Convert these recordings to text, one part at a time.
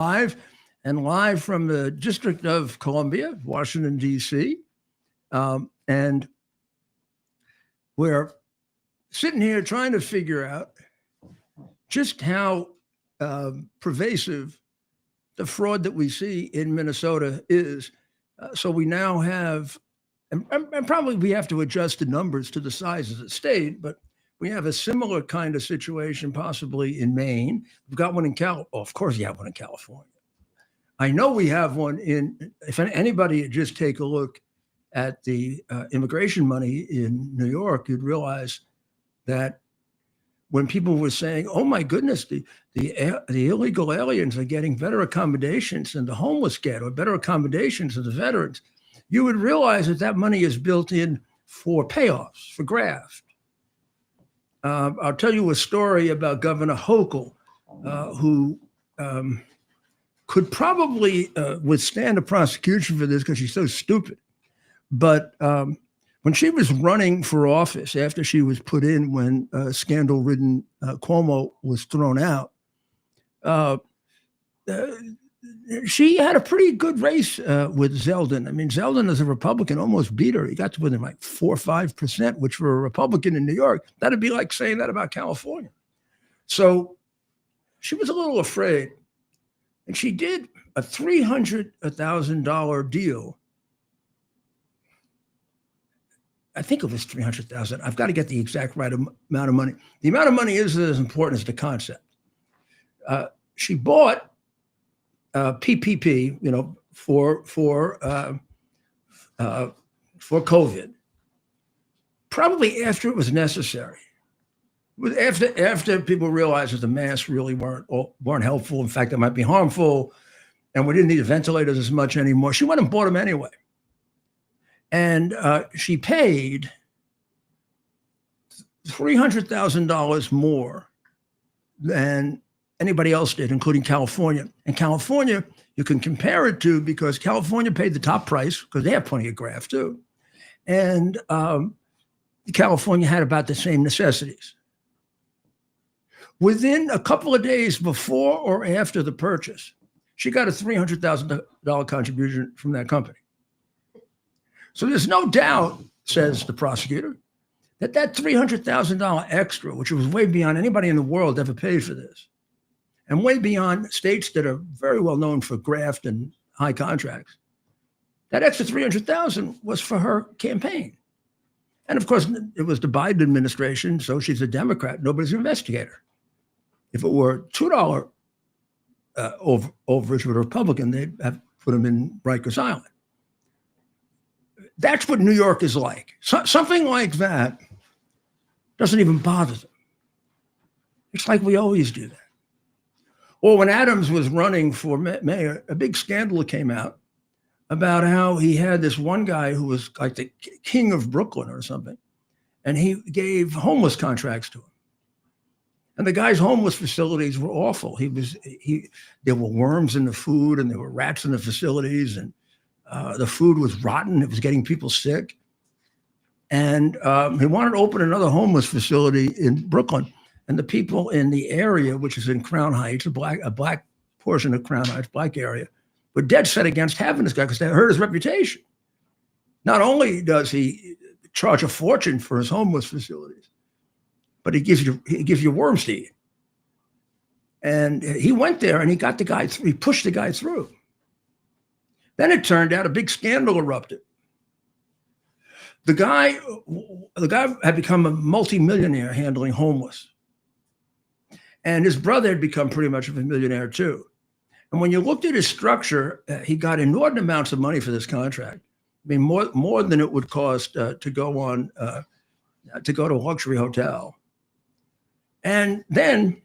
live and live from the District of Columbia, Washington, D.C. And we're sitting here trying to figure out just how pervasive the fraud that we see in Minnesota is. So we now have, and probably we have to adjust the numbers to the size of the state, but we have a similar kind of situation possibly in Maine. We've got one in of course you have one in California. I know we have one if anybody would just take a look at the immigration money in New York, you'd realize that when people were saying, oh my goodness, the illegal aliens are getting better accommodations than the homeless get, or better accommodations than the veterans, you would realize that that money is built in for payoffs, for graft. I'll tell you a story about Governor Hochul, who could probably withstand a prosecution for this because she's so stupid. But when she was running for office, after she was put in when scandal-ridden Cuomo was thrown out, she had a pretty good race with Zeldin. I mean, Zeldin, as a Republican, almost beat her. He got to within like 4 or 5%, which for a Republican in New York, that'd be like saying that about California. So she was a little afraid. And she did a $300,000 deal. I think it was $300,000. I've got to get the exact right amount of money. The amount of money is as important as the concept. She bought PPP, for COVID, probably after it was necessary. After people realized that the masks really weren't helpful. In fact, they might be harmful, and we didn't need the ventilators as much anymore. She went and bought them anyway. And she paid $300,000 more than anybody else did, including California. And California, you can compare it to, because California paid the top price because they have plenty of graft too. And California had about the same necessities. Within a couple of days before or after the purchase, she got a $300,000 contribution from that company. So there's no doubt, says the prosecutor, that $300,000 extra, which was way beyond anybody in the world ever paid for this, and way beyond states that are very well known for graft and high contracts, that extra $300,000 was for her campaign. And of course, it was the Biden administration, so she's a Democrat. Nobody's an investigator. If it were $2 overage with a Republican, they'd have put him in Rikers Island. That's what New York is like. Something like that doesn't even bother them. It's like we always do that. Or when Adams was running for mayor, a big scandal came out about how he had this one guy who was like the king of Brooklyn or something, and he gave homeless contracts to him. And the guy's homeless facilities were awful. There were worms in the food, and there were rats in the facilities, and the food was rotten. It was getting people sick. And he wanted to open another homeless facility in Brooklyn. And the people in the area, which is in Crown Heights, a black portion of Crown Heights, black area, were dead set against having this guy because they hurt his reputation. Not only does he charge a fortune for his homeless facilities, but he gives you worms to eat. And he went there and he got the guy through. He pushed the guy through. Then it turned out a big scandal erupted. The guy had become a multimillionaire handling homeless. And his brother had become pretty much of a millionaire too. And when you looked at his structure, he got inordinate amounts of money for this contract. I mean, more than it would cost to go to a luxury hotel. And then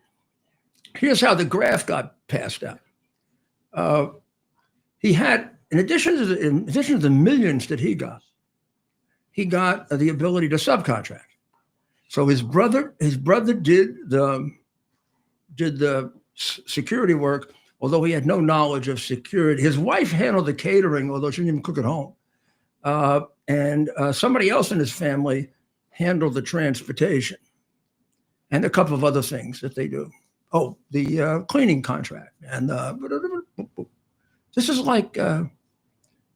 here's how the graft got passed out. He had, in addition to the millions that he got the ability to subcontract. So his brother did the security work, although he had no knowledge of security. His wife handled the catering, although she didn't even cook at home. And somebody else in his family handled the transportation and a couple of other things that they do. Oh, the cleaning contract and This is like a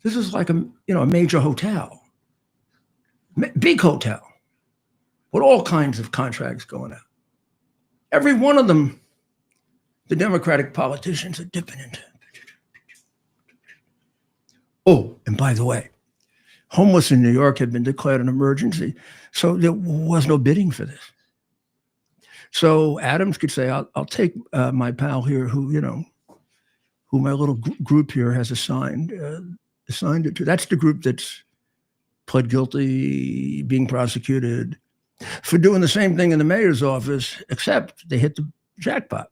a major hotel, big hotel, with all kinds of contracts going out. Every one of them, the Democratic politicians are dipping into. Oh, and by the way, homeless in New York had been declared an emergency, so there was no bidding for this. So Adams could say, "I'll take my pal here, who my little group here has assigned it to." That's the group that's pled guilty, being prosecuted for doing the same thing in the mayor's office, except they hit the jackpot.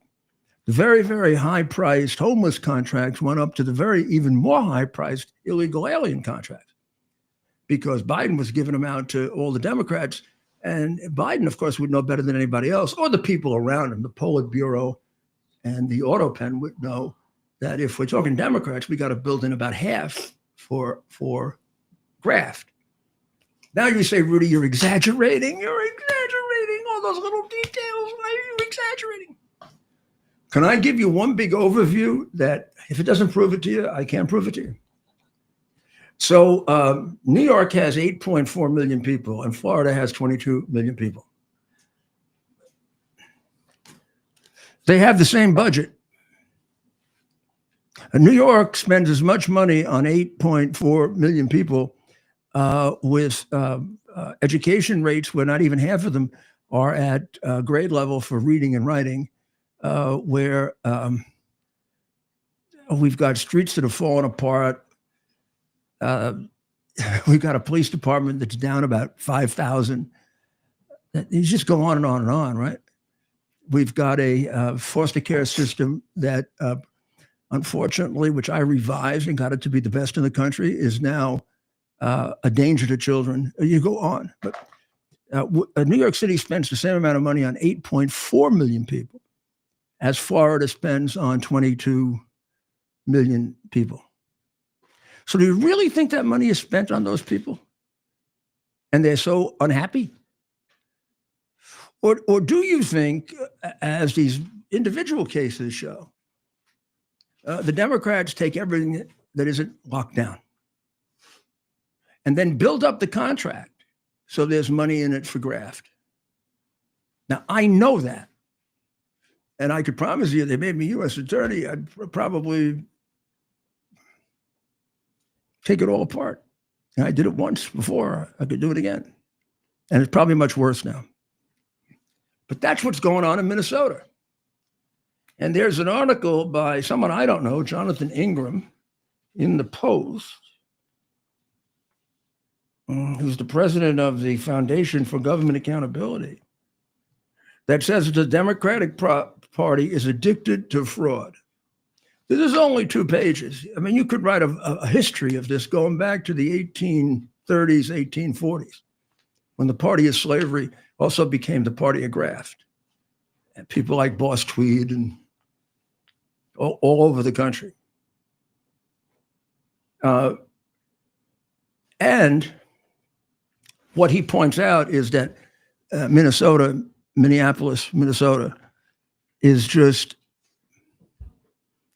The very, very high-priced homeless contracts went up to the very even more high-priced illegal alien contracts, because Biden was giving them out to all the Democrats. And Biden, of course, would know better than anybody else, or the people around him, the Politburo and the Autopen would know that if we're talking Democrats, we got to build in about half for graft. Now you say, Rudy, you're exaggerating. You're exaggerating all those little details. Why are you exaggerating? Can I give you one big overview that if it doesn't prove it to you, I can't prove it to you? So New York has 8.4 million people, and Florida has 22 million people. They have the same budget. New York spends as much money on 8.4 million people with education rates where not even half of them are at grade level for reading and writing, where we've got streets that have fallen apart. We've got a police department that's down about 5,000. You just go on and on and on, right? We've got a foster care system that, unfortunately, which I revised and got it to be the best in the country, is now a danger to children. You go on. But New York City spends the same amount of money on 8.4 million people as Florida spends on 22 million people. So do you really think that money is spent on those people? And they're so unhappy? Or do you think, as these individual cases show, the Democrats take everything that isn't locked down and then build up the contract so there's money in it for graft? Now, I know that. And I could promise you, they made me U.S. attorney, I'd probably take it all apart. And I did it once before. I could do it again. And it's probably much worse now. But that's what's going on in Minnesota. And there's an article by someone I don't know, Jonathan Ingram, in the Post, who's the president of the Foundation for Government Accountability, that says the Democratic Party is addicted to fraud. This is only 2 pages. I mean, you could write a history of this going back to the 1830s, 1840s, when the party of slavery also became the party of graft. And people like Boss Tweed and all over the country. And what he points out is that Minneapolis, Minnesota, is just,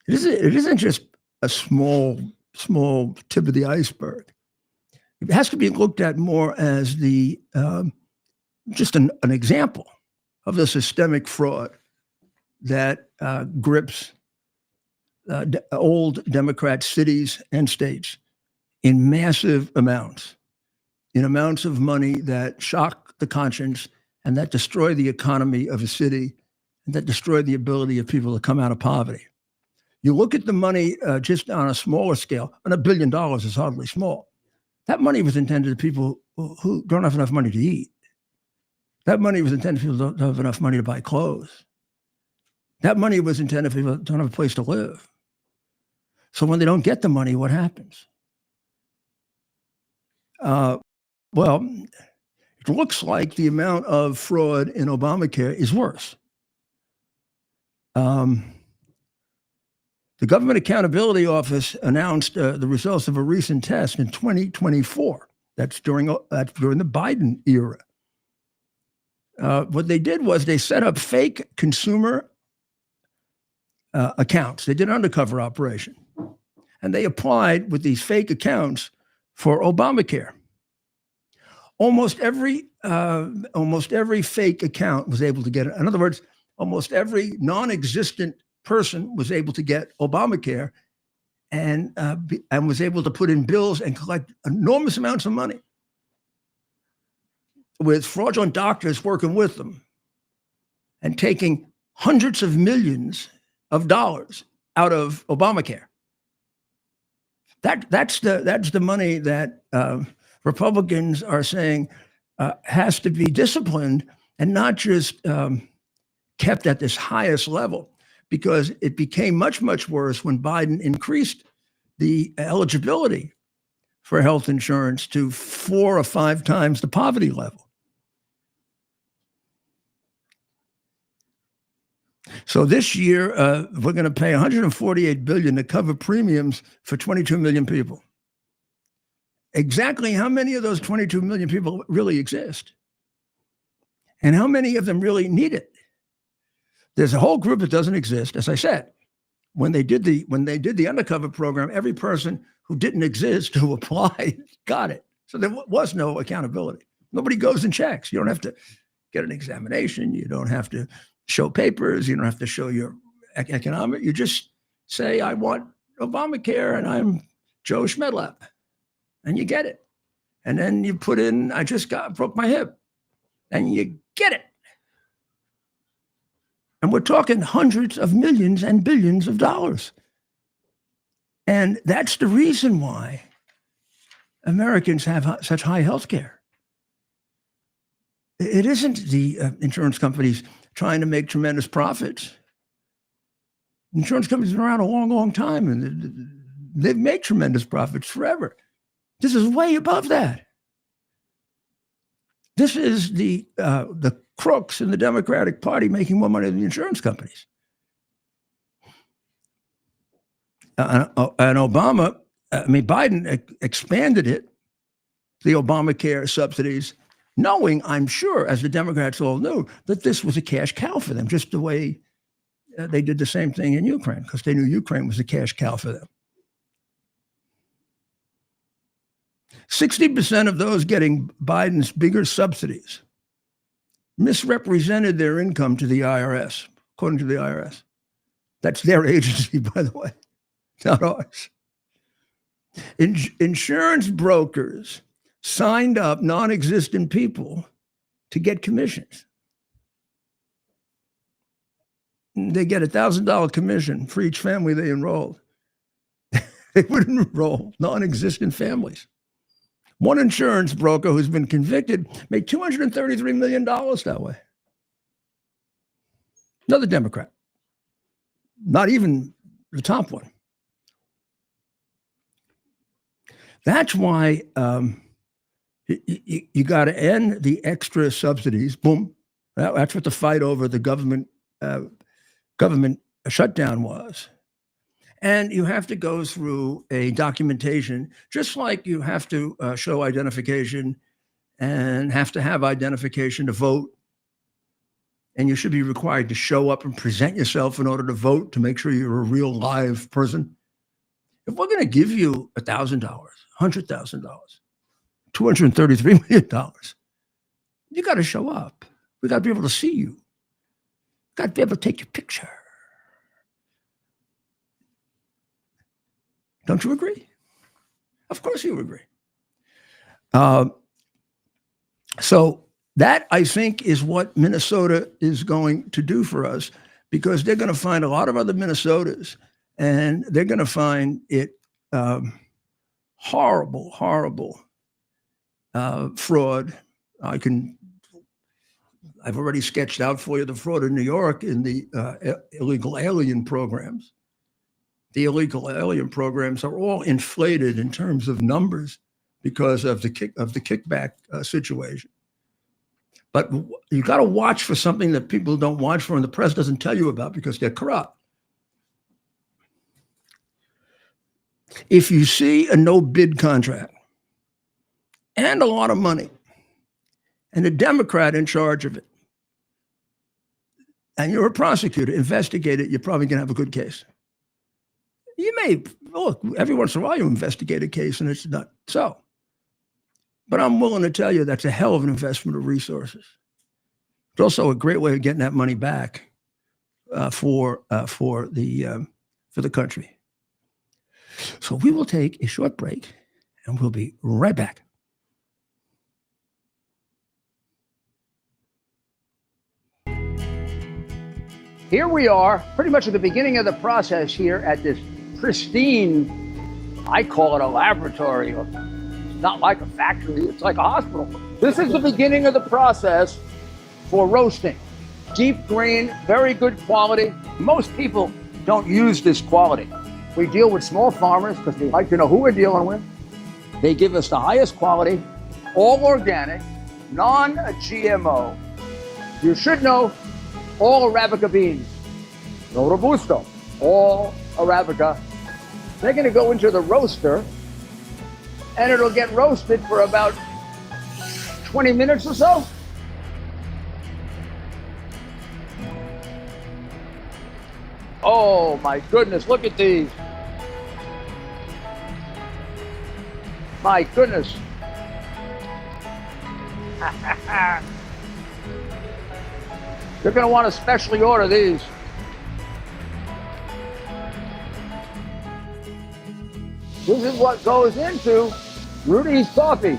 it isn't just a small tip of the iceberg. It has to be looked at more as the just an example of the systemic fraud that grips old Democrat cities and states in massive amounts, in amounts of money that shock the conscience and that destroy the economy of a city and that destroy the ability of people to come out of poverty. You look at the money just on a smaller scale, and $1 billion is hardly small. That money was intended to people who don't have enough money to eat. That money was intended for people who don't have enough money to buy clothes. That money was intended for people who don't have a place to live. So when they don't get the money, what happens? Well, it looks like the amount of fraud in Obamacare is worse. The Government Accountability Office announced the results of a recent test in 2024. That's during the Biden era. What they did was they set up fake consumer accounts. They did an undercover operation. and they applied with these fake accounts for Obamacare. Almost every fake account was able to get it. In other words, almost every non-existent person was able to get Obamacare, and was able to put in bills and collect enormous amounts of money with fraudulent doctors working with them and taking hundreds of millions of dollars out of Obamacare. That's the money that Republicans are saying has to be disciplined and not just kept at this highest level, because it became much, much worse when Biden increased the eligibility for health insurance to 4 or 5 times the poverty level. So this year, we're going to pay $148 billion to cover premiums for 22 million people. Exactly how many of those 22 million people really exist? And how many of them really need it? There's a whole group that doesn't exist. As I said, when they did the undercover program, every person who didn't exist who applied got it. So there was no accountability. Nobody goes and checks. You don't have to get an examination. You don't have to show papers. You don't have to show your economic. You just say, I want Obamacare and I'm Joe Schmedlap, and you get it. And then you put in, I just broke my hip, and you get it. And we're talking hundreds of millions and billions of dollars. And that's the reason why Americans have such high health care. It isn't the insurance companies trying to make tremendous profits. Insurance companies have been around a long, long time, and they've made tremendous profits forever. This is way above that. This is the crooks in the Democratic Party making more money than the insurance companies. And Biden expanded it, the Obamacare subsidies, knowing, I'm sure, as the Democrats all knew, that this was a cash cow for them, just the way they did the same thing in Ukraine, because they knew Ukraine was a cash cow for them. 60% of those getting Biden's bigger subsidies misrepresented their income to the IRS, according to the IRS. That's their agency, by the way, not ours. Insurance brokers signed up non-existent people to get commissions. They get $1,000 commission for each family they enrolled. They wouldn't enroll non-existent families. One insurance broker who's been convicted made $233 million that way. Another Democrat. Not even the top one. That's why you got to end the extra subsidies. Boom. That's what the fight over the government shutdown was. And you have to go through a documentation, just like you have to show identification and have to have identification to vote. And you should be required to show up and present yourself in order to vote to make sure you're a real live person. If we're going to give you $1,000, $100,000, $233 million, you got to show up. We got to be able to see you. Got to be able to take your picture. Don't you agree? Of course you agree. So that, I think, is what Minnesota is going to do for us, because they're going to find a lot of other Minnesotas, and they're going to find it horrible, horrible fraud. I've already sketched out for you the fraud in New York in the illegal alien programs. The illegal alien programs are all inflated in terms of numbers because of the kickback situation. But you got to watch for something that people don't watch for and the press doesn't tell you about because they're corrupt. If you see a no-bid contract and a lot of money and a Democrat in charge of it, and you're a prosecutor, investigate it, you're probably going to have a good case. You may look every once in a while you investigate a case and it's not so. But I'm willing to tell you that's a hell of an investment of resources. It's also a great way of getting that money back for the country. So we will take a short break, and we'll be right back. Here we are, pretty much at the beginning of the process here at this pristine, I call it a laboratory. It's not like a factory, it's like a hospital. This is the beginning of the process for roasting. Deep grain, very good quality. Most people don't use this quality. We deal with small farmers because they like to know who we're dealing with. They give us the highest quality, all organic, non-GMO. You should know all Arabica beans, no Robusto, all Arabica. They're going to go into the roaster, and it'll get roasted for about 20 minutes or so. Oh my goodness, look at these. My goodness. You're going to want to specially order these. This is what goes into Rudy's coffee.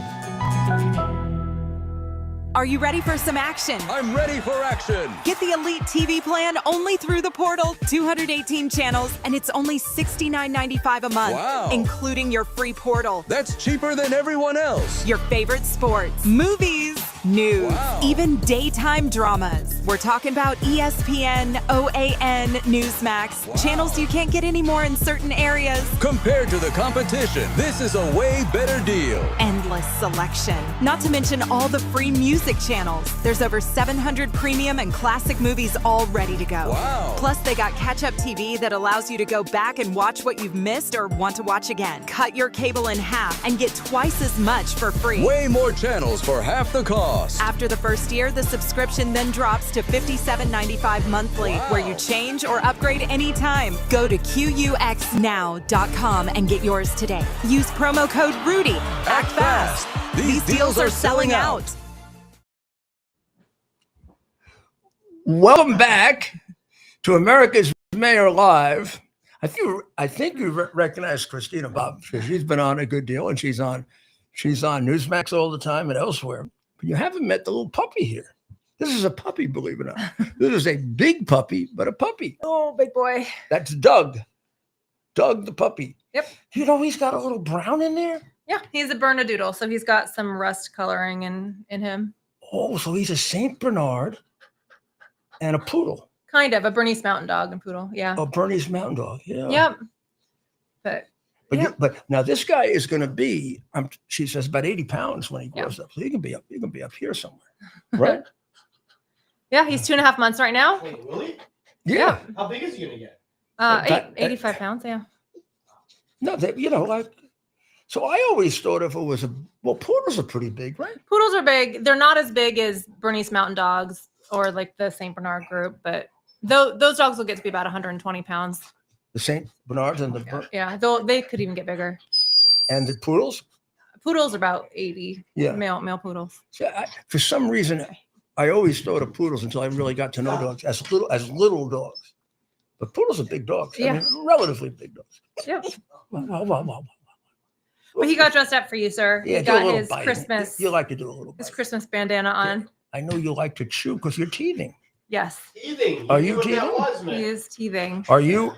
Are you ready for some action? I'm ready for action. Get the Elite TV plan only through the portal, 218 channels, and it's only $69.95 a month, Wow. including your free portal. That's cheaper than everyone else. Your favorite sports, movies, news, Wow. even daytime dramas. We're talking about ESPN, OAN, Newsmax, Wow. channels you can't get anymore in certain areas. Compared to the competition, this is a way better deal. Endless selection. Not to mention all the free music channels. There's over 700 premium and classic movies all ready to go. Wow. Plus, they got catch-up TV that allows you to go back and watch what you've missed or want to watch again. Cut your cable in half and get twice as much for free. Way more channels for half the cost. After the first year, the subscription then drops to $57.95 monthly, Wow. where you change or upgrade anytime. Go to QUXNow.com and get yours today. Use promo code RUDY. Act fast. These deals are selling out. Welcome back to America's Mayor Live. I think you recognize Christina Bob because she's been on a good deal, and she's on Newsmax all the time and elsewhere. But you haven't met the little puppy here. This is a puppy, believe it or not. This is a big puppy, but a puppy. Oh, big boy. That's Doug. Doug the puppy. Yep. You know he's got a little brown in there? Yeah, he's a Bernedoodle, so he's got some rust coloring in him. Oh, so he's a Saint Bernard and a poodle. Kind of a Bernese Mountain Dog and poodle. Yeah. A Bernese Mountain Dog. Yeah. Yep. But But now this guy is going to be, she says, about 80 pounds when he grows up. So he can be up here somewhere, right? yeah, he's 2.5 months right now. Wait, really? Yeah. How big is he gonna get? 85 pounds. Yeah. No, so I always thought if it was poodles are pretty big, right? Poodles are big. They're not as big as Bernese Mountain Dogs or like the Saint Bernard group, but those dogs will get to be about 120 pounds. The Saint Bernards and They could even get bigger. And the poodles? Poodles are about 80. Yeah. Male poodles. So for some reason, I always thought of poodles until I really got to know dogs as little dogs. But poodles are big dogs. Yeah. I mean, relatively big dogs. Yep. Wow. But he got dressed up for you, sir. Yeah, he do a got little his bite. Christmas. You like to do a little His bite. Christmas bandana on. I know you like to chew because you're teething. Yes. Teething. Are you What that teething? was, man. He is teething. Are you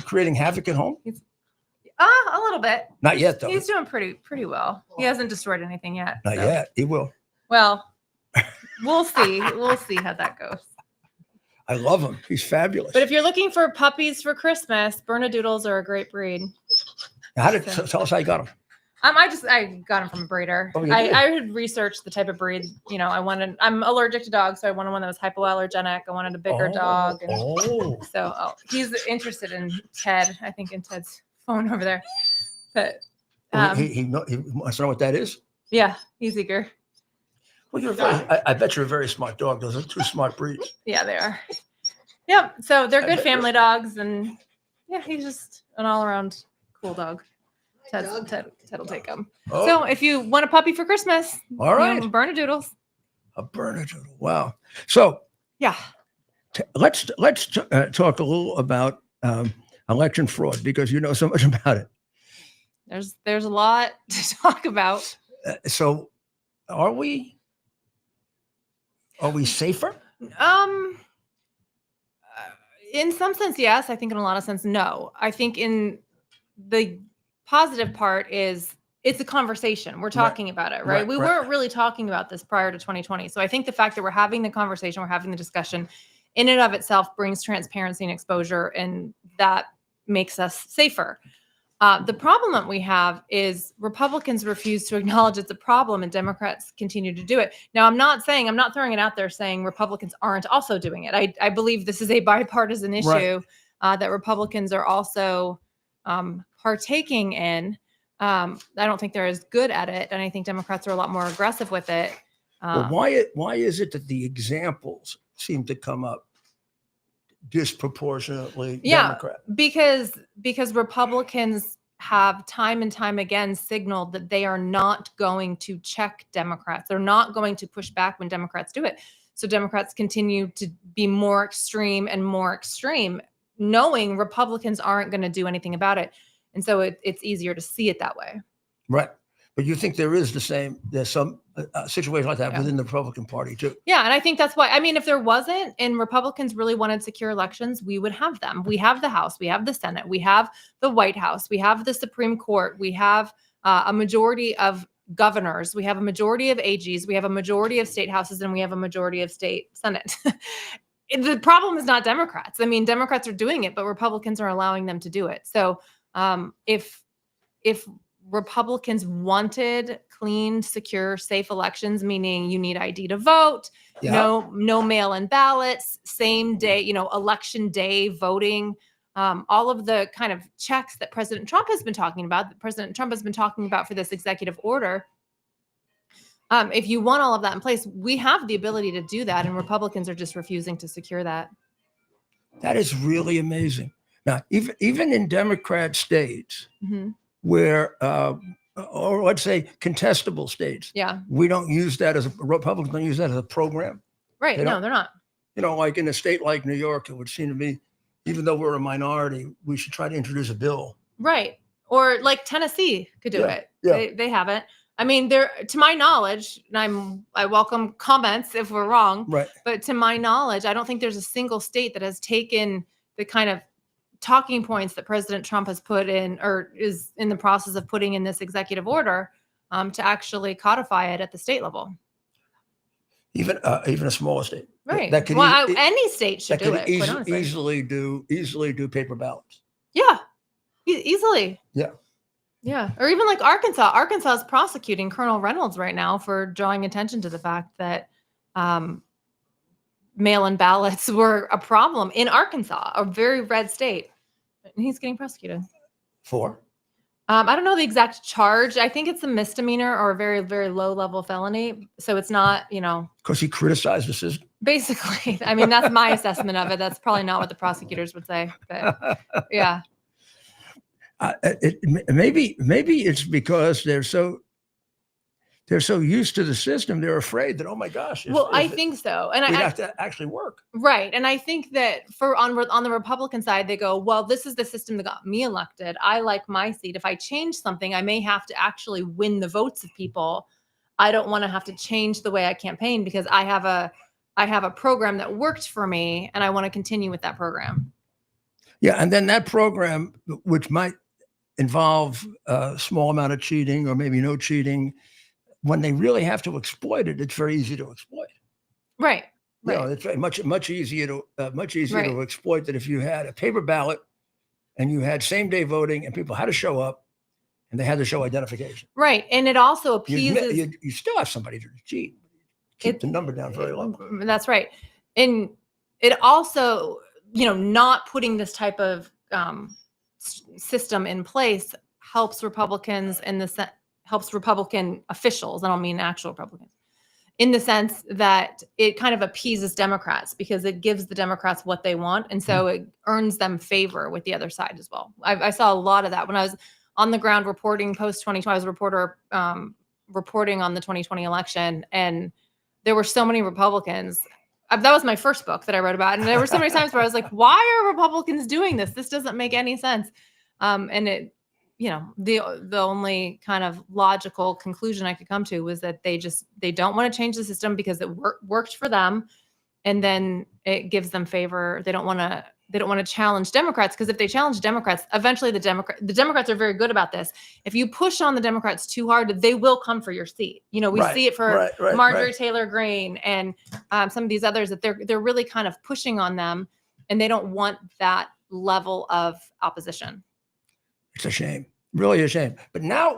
creating havoc at home? A little bit. Not yet, though. He's doing pretty well. He hasn't destroyed anything yet. Not so. yet. He will. Well, we'll see. We'll see how that goes. I love him. He's fabulous. But if you're looking for puppies for Christmas, Bernedoodles are a great breed. Tell us how you got him. I got him from a breeder. Oh, you I did? had researched the type of breed. I'm allergic to dogs, so I wanted one that was hypoallergenic. I wanted a bigger dog. And so he's interested in Ted. I think in Ted's phone over there. But he wants to know what that is. yeah, he's eager. Well, I bet you're a very smart dog. Those are two smart breeds. Yeah, they are. Yep. So they're good family dogs, and Yeah, he's just an all-around cool dog. Ted will take him. Oh. So if you want a puppy for Christmas, All right. Bernedoodles. A Bernedoodle. Wow. So Yeah. let's talk a little about election fraud, because you know so much about it. There's a lot to talk about. So are we safer? In some sense, yes. I think in a lot of sense, no. I think in the positive part is it's a conversation. We're talking about it, right? We weren't really talking about this prior to 2020. So I think the fact that we're having the conversation, we're having the discussion in and of itself brings transparency and exposure, and that makes us safer. The problem that we have is Republicans refuse to acknowledge it's a problem and Democrats continue to do it. Now, I'm not throwing it out there saying Republicans aren't also doing it. I believe this is a bipartisan issue that Republicans are also partaking in. I don't think they're as good at it, and I think Democrats are a lot more aggressive with it. Well, why is it that the examples seem to come up disproportionately Democrat? Because Republicans have time and time again signaled that they are not going to check Democrats. They're not going to push back when Democrats do it. So Democrats continue to be more extreme and more extreme, knowing Republicans aren't going to do anything about it. And so it's easier to see it that way. Right. But you think there's some situation like that within the Republican Party too? Yeah. And I think that's why, I mean, if there wasn't and Republicans really wanted secure elections, we would have them. We have the House, we have the Senate, we have the White House, we have the Supreme Court, we have a majority of governors, we have a majority of AGs, we have a majority of state houses, and we have a majority of state Senate. The problem is not Democrats. I mean, Democrats are doing it, but Republicans are allowing them to do it. So if Republicans wanted clean, secure, safe elections, meaning you need ID to vote, no mail-in ballots, same day, election day voting, all of the kind of checks that President Trump has been talking about, for this executive order. If you want all of that in place, we have the ability to do that, and Republicans are just refusing to secure that. That is really amazing. Now, even in Democrat states, where, or let's say contestable states, we don't use that Republicans don't use that as a program. Right. No, they're not. Like in a state like New York, it would seem to me, even though we're a minority, we should try to introduce a bill. Right. Or like Tennessee could do it. Yeah. They haven't. I mean, to my knowledge, and I welcome comments if we're wrong, but to my knowledge, I don't think there's a single state that has taken the kind of talking points that President Trump has put in, or is in the process of putting in this executive order, to actually codify it at the state level. Even a smaller state, right? That could any state should do it. Easily do paper ballots. Yeah, easily. Yeah. Yeah, or even like Arkansas. Arkansas is prosecuting Colonel Reynolds right now for drawing attention to the fact that mail-in ballots were a problem in Arkansas, a very red state. And he's getting prosecuted. For? I don't know the exact charge. I think it's a misdemeanor or a very, very low-level felony. So it's not, Because he criticized the system? Basically. I mean, that's my assessment of it. That's probably not what the prosecutors would say. But yeah. Maybe it's because they're so used to the system, they're afraid that, oh my gosh. I think so. And we have to actually work. Right. And I think that on the Republican side, they go, well, this is the system that got me elected. I like my seat. If I change something, I may have to actually win the votes of people. I don't want to have to change the way I campaign because I have a program that worked for me and I want to continue with that program. Yeah. And then that program, which might involve a small amount of cheating or maybe no cheating, when they really have to exploit it, it's very easy to exploit. Right. It's very much easier to exploit than if you had a paper ballot and you had same day voting and people had to show up and they had to show identification. Right. And it also appeases. You still have somebody to cheat. Keep the number down very low. That's right. And it also, not putting this type of system in place helps Republicans helps Republican officials. I don't mean actual Republicans in the sense that it kind of appeases Democrats because it gives the Democrats what they want. And so it earns them favor with the other side as well. I saw a lot of that when I was on the ground reporting post 2020. I was a reporter reporting on the 2020 election, and there were so many Republicans. That was my first book that I wrote about. And there were so many times where I was like, why are Republicans doing this? This doesn't make any sense. And it, the only kind of logical conclusion I could come to was that they don't want to change the system because it worked for them. And then it gives them favor. They don't want to challenge Democrats, because if they challenge Democrats, eventually the Democrats are very good about this. If you push on the Democrats too hard, they will come for your seat. We see it for Marjorie Taylor Greene and some of these others, that they're really kind of pushing on them, and they don't want that level of opposition. It's a shame, really a shame. But now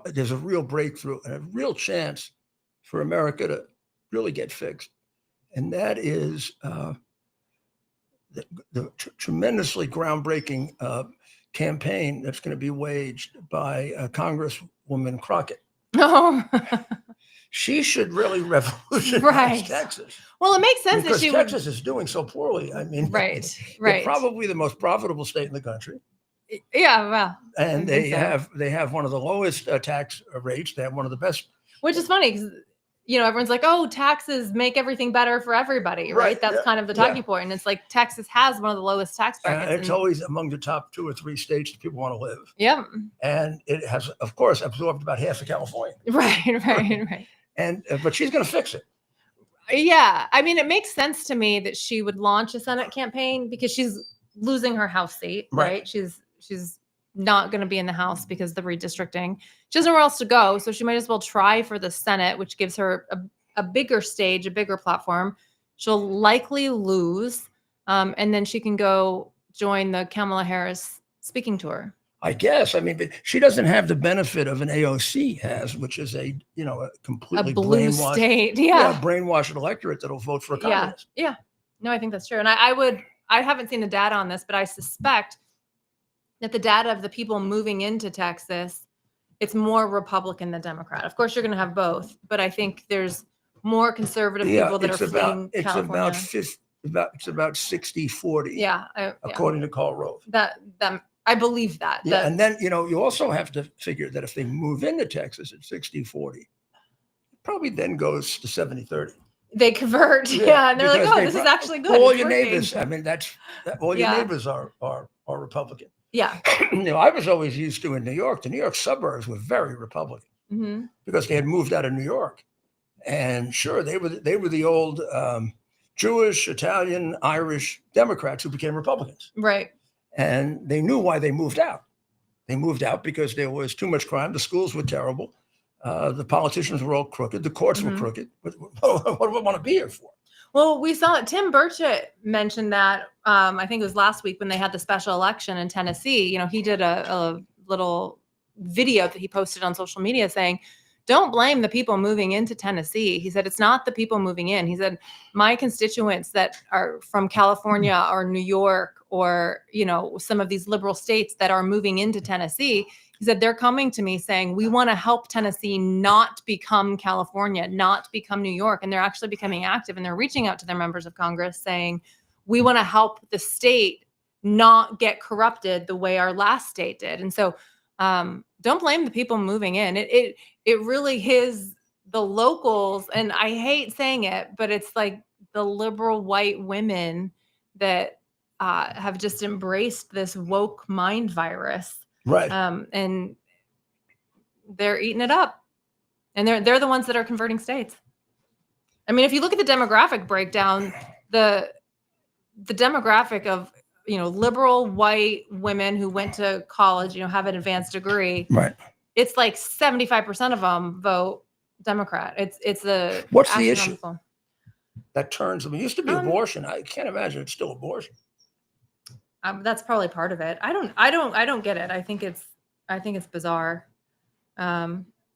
there's a real breakthrough and a real chance for America to really get fixed, and that is the tremendously groundbreaking campaign that's going to be waged by Congresswoman Crockett. Oh, she should really revolutionize Texas. Well, it makes sense because that Texas is doing so poorly. I mean, they're probably the most profitable state in the country. Yeah, well, and they have one of the lowest tax rates. They have one of the best. Which is funny because everyone's like, oh, taxes make everything better for everybody, right? That's kind of the talking point. And it's like Texas has one of the lowest tax brackets. It's always among the top 2 or 3 states that people want to live. Yep. And it has, of course, absorbed about half of California. Right. And but she's going to fix it. Yeah. I mean, it makes sense to me that she would launch a Senate campaign because she's losing her House seat, right? She's not going to be in the House because of the redistricting. She has nowhere else to go, so she might as well try for the Senate, which gives her a bigger stage, a bigger platform. She'll likely lose, and then she can go join the Kamala Harris speaking tour. I guess. I mean, but she doesn't have the benefit of an AOC has, which is a completely blue brainwashed state, brainwashed electorate that'll vote for a communist. Yeah. No, I think that's true, and I haven't seen the data on this, but I suspect that the data of the people moving into Texas, it's more Republican than Democrat. Of course, you're going to have both, but I think there's more conservative people that are fleeing California. It's about 60-40. Yeah. According to Karl Rove. That I believe that. Yeah, and then, you also have to figure that if they move into Texas at 60-40, it probably then goes to 70-30. They convert. Yeah. And they're like, oh, this is actually good. All your neighbors, I mean, all your neighbors are Republican. Yeah. I was always used to in New York, the New York suburbs were very Republican because they had moved out of New York. And sure, they were the old Jewish, Italian, Irish Democrats who became Republicans. Right. And they knew why they moved out. They moved out because there was too much crime. The schools were terrible. The politicians were all crooked. The courts were crooked. What do we want to be here for? Well, we saw it. Tim Burchett mentioned that, I think it was last week when they had the special election in Tennessee. He did a little video that he posted on social media saying, don't blame the people moving into Tennessee. He said, it's not the people moving in. He said, my constituents that are from California or New York or, some of these liberal states that are moving into Tennessee, he said, they're coming to me saying, we want to help Tennessee not become California, not become New York. And they're actually becoming active, and they're reaching out to their members of Congress saying, we want to help the state not get corrupted the way our last state did. And so don't blame the people moving in. It really is the locals. And I hate saying it, but it's like the liberal white women that have just embraced this woke mind virus. Right. And they're eating it up, and they're the ones that are converting states. I mean, if you look at the demographic breakdown, the demographic of, liberal white women who went to college, have an advanced degree. Right. It's like 75% of them vote Democrat. It's what's the issue that turns them? It used to be abortion. I can't imagine it's still abortion. That's probably part of it. I don't get it. I think it's bizarre,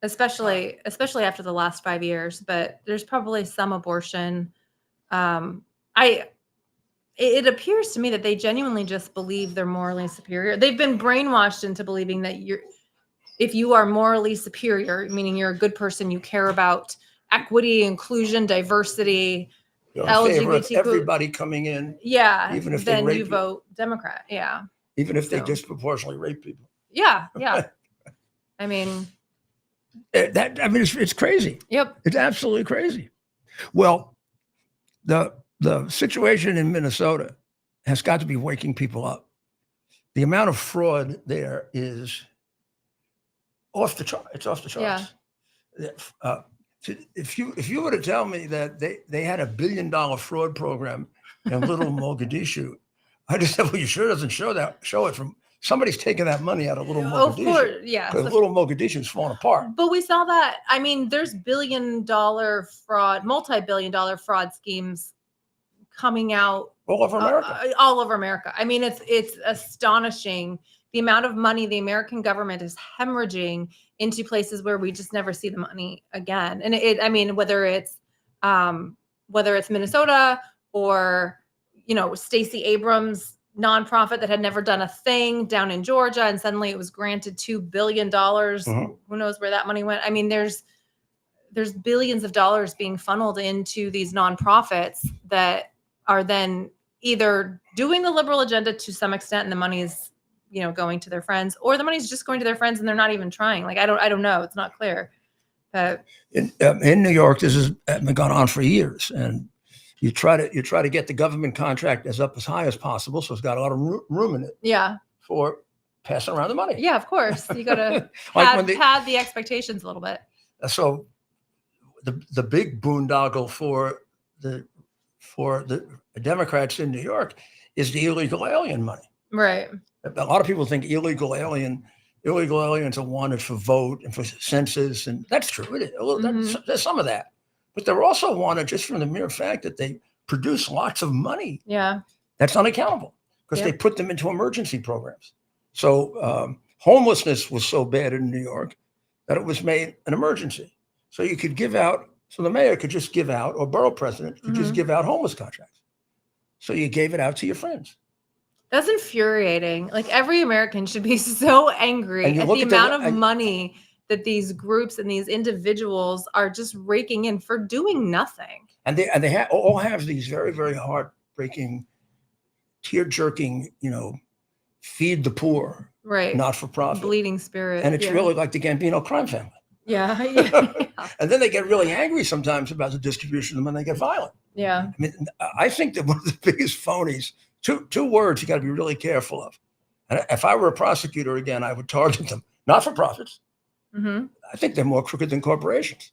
especially after the last 5 years. But there's probably some abortion. It appears to me that they genuinely just believe they're morally superior. They've been brainwashed into believing that if you are morally superior, meaning you're a good person, you care about equity, inclusion, diversity, You're in favor of LGBTQ. everybody coming in, Yeah. even if they then rape you you. vote Democrat. Yeah. even if they So- disproportionately rape people. Yeah. Yeah. I mean, It's crazy. yep. It's absolutely crazy. Well, the situation in Minnesota has got to be waking people up. The amount of fraud there is off the chart. It's off the charts. If you were to tell me that they had $1 billion fraud program in Little Mogadishu, I just said, well, you sure doesn't show it from somebody's taking that money out of Little Mogadishu. Of course, yeah. Because Little Mogadishu is falling apart. But we saw that. I mean, there's billion-dollar fraud, multi-billion-dollar fraud schemes coming out All over America. all over America. I mean, it's astonishing the amount of money the American government is hemorrhaging into places where we just never see the money again. And I mean, whether it's Minnesota or, Stacey Abrams nonprofit that had never done a thing down in Georgia, and suddenly it was granted $2 billion. Who knows where that money went? I mean, there's billions of dollars being funneled into these nonprofits that are then either doing the liberal agenda to some extent, and the money is, going to their friends, or the money's just going to their friends and they're not even trying. Like, I don't know. It's not clear. But in New York, this has been going on for years, and you try to get the government contract as high as possible, so it's got a lot of room in it. Yeah. For passing around the money. Yeah, of course. You got to pad the expectations a little bit. So the big boondoggle for the Democrats in New York is the illegal alien money. Right. A lot of people think illegal aliens are wanted for vote and for census, and that's true. There's some of that, but they're also wanted just from the mere fact that they produce lots of money. Yeah. That's unaccountable because they put them into emergency programs. So homelessness was so bad in New York that it was made an emergency. So you could give out, so the mayor could just give out, or borough president could just give out homeless contracts. So you gave it out to your friends. That's infuriating. Like, every American should be so angry at the amount of money that these groups and these individuals are just raking in for doing nothing. And they all have these very, very heartbreaking, tear-jerking, feed the poor, right? Not for profit, bleeding spirit, and it's really like the Gambino crime family. Yeah. And then they get really angry sometimes about the distribution of them, and they get violent. Yeah. I mean, I think that one of the biggest phonies. Two words you got to be really careful of. And if I were a prosecutor again, I would target them, not for profits. Mm-hmm. I think they're more crooked than corporations.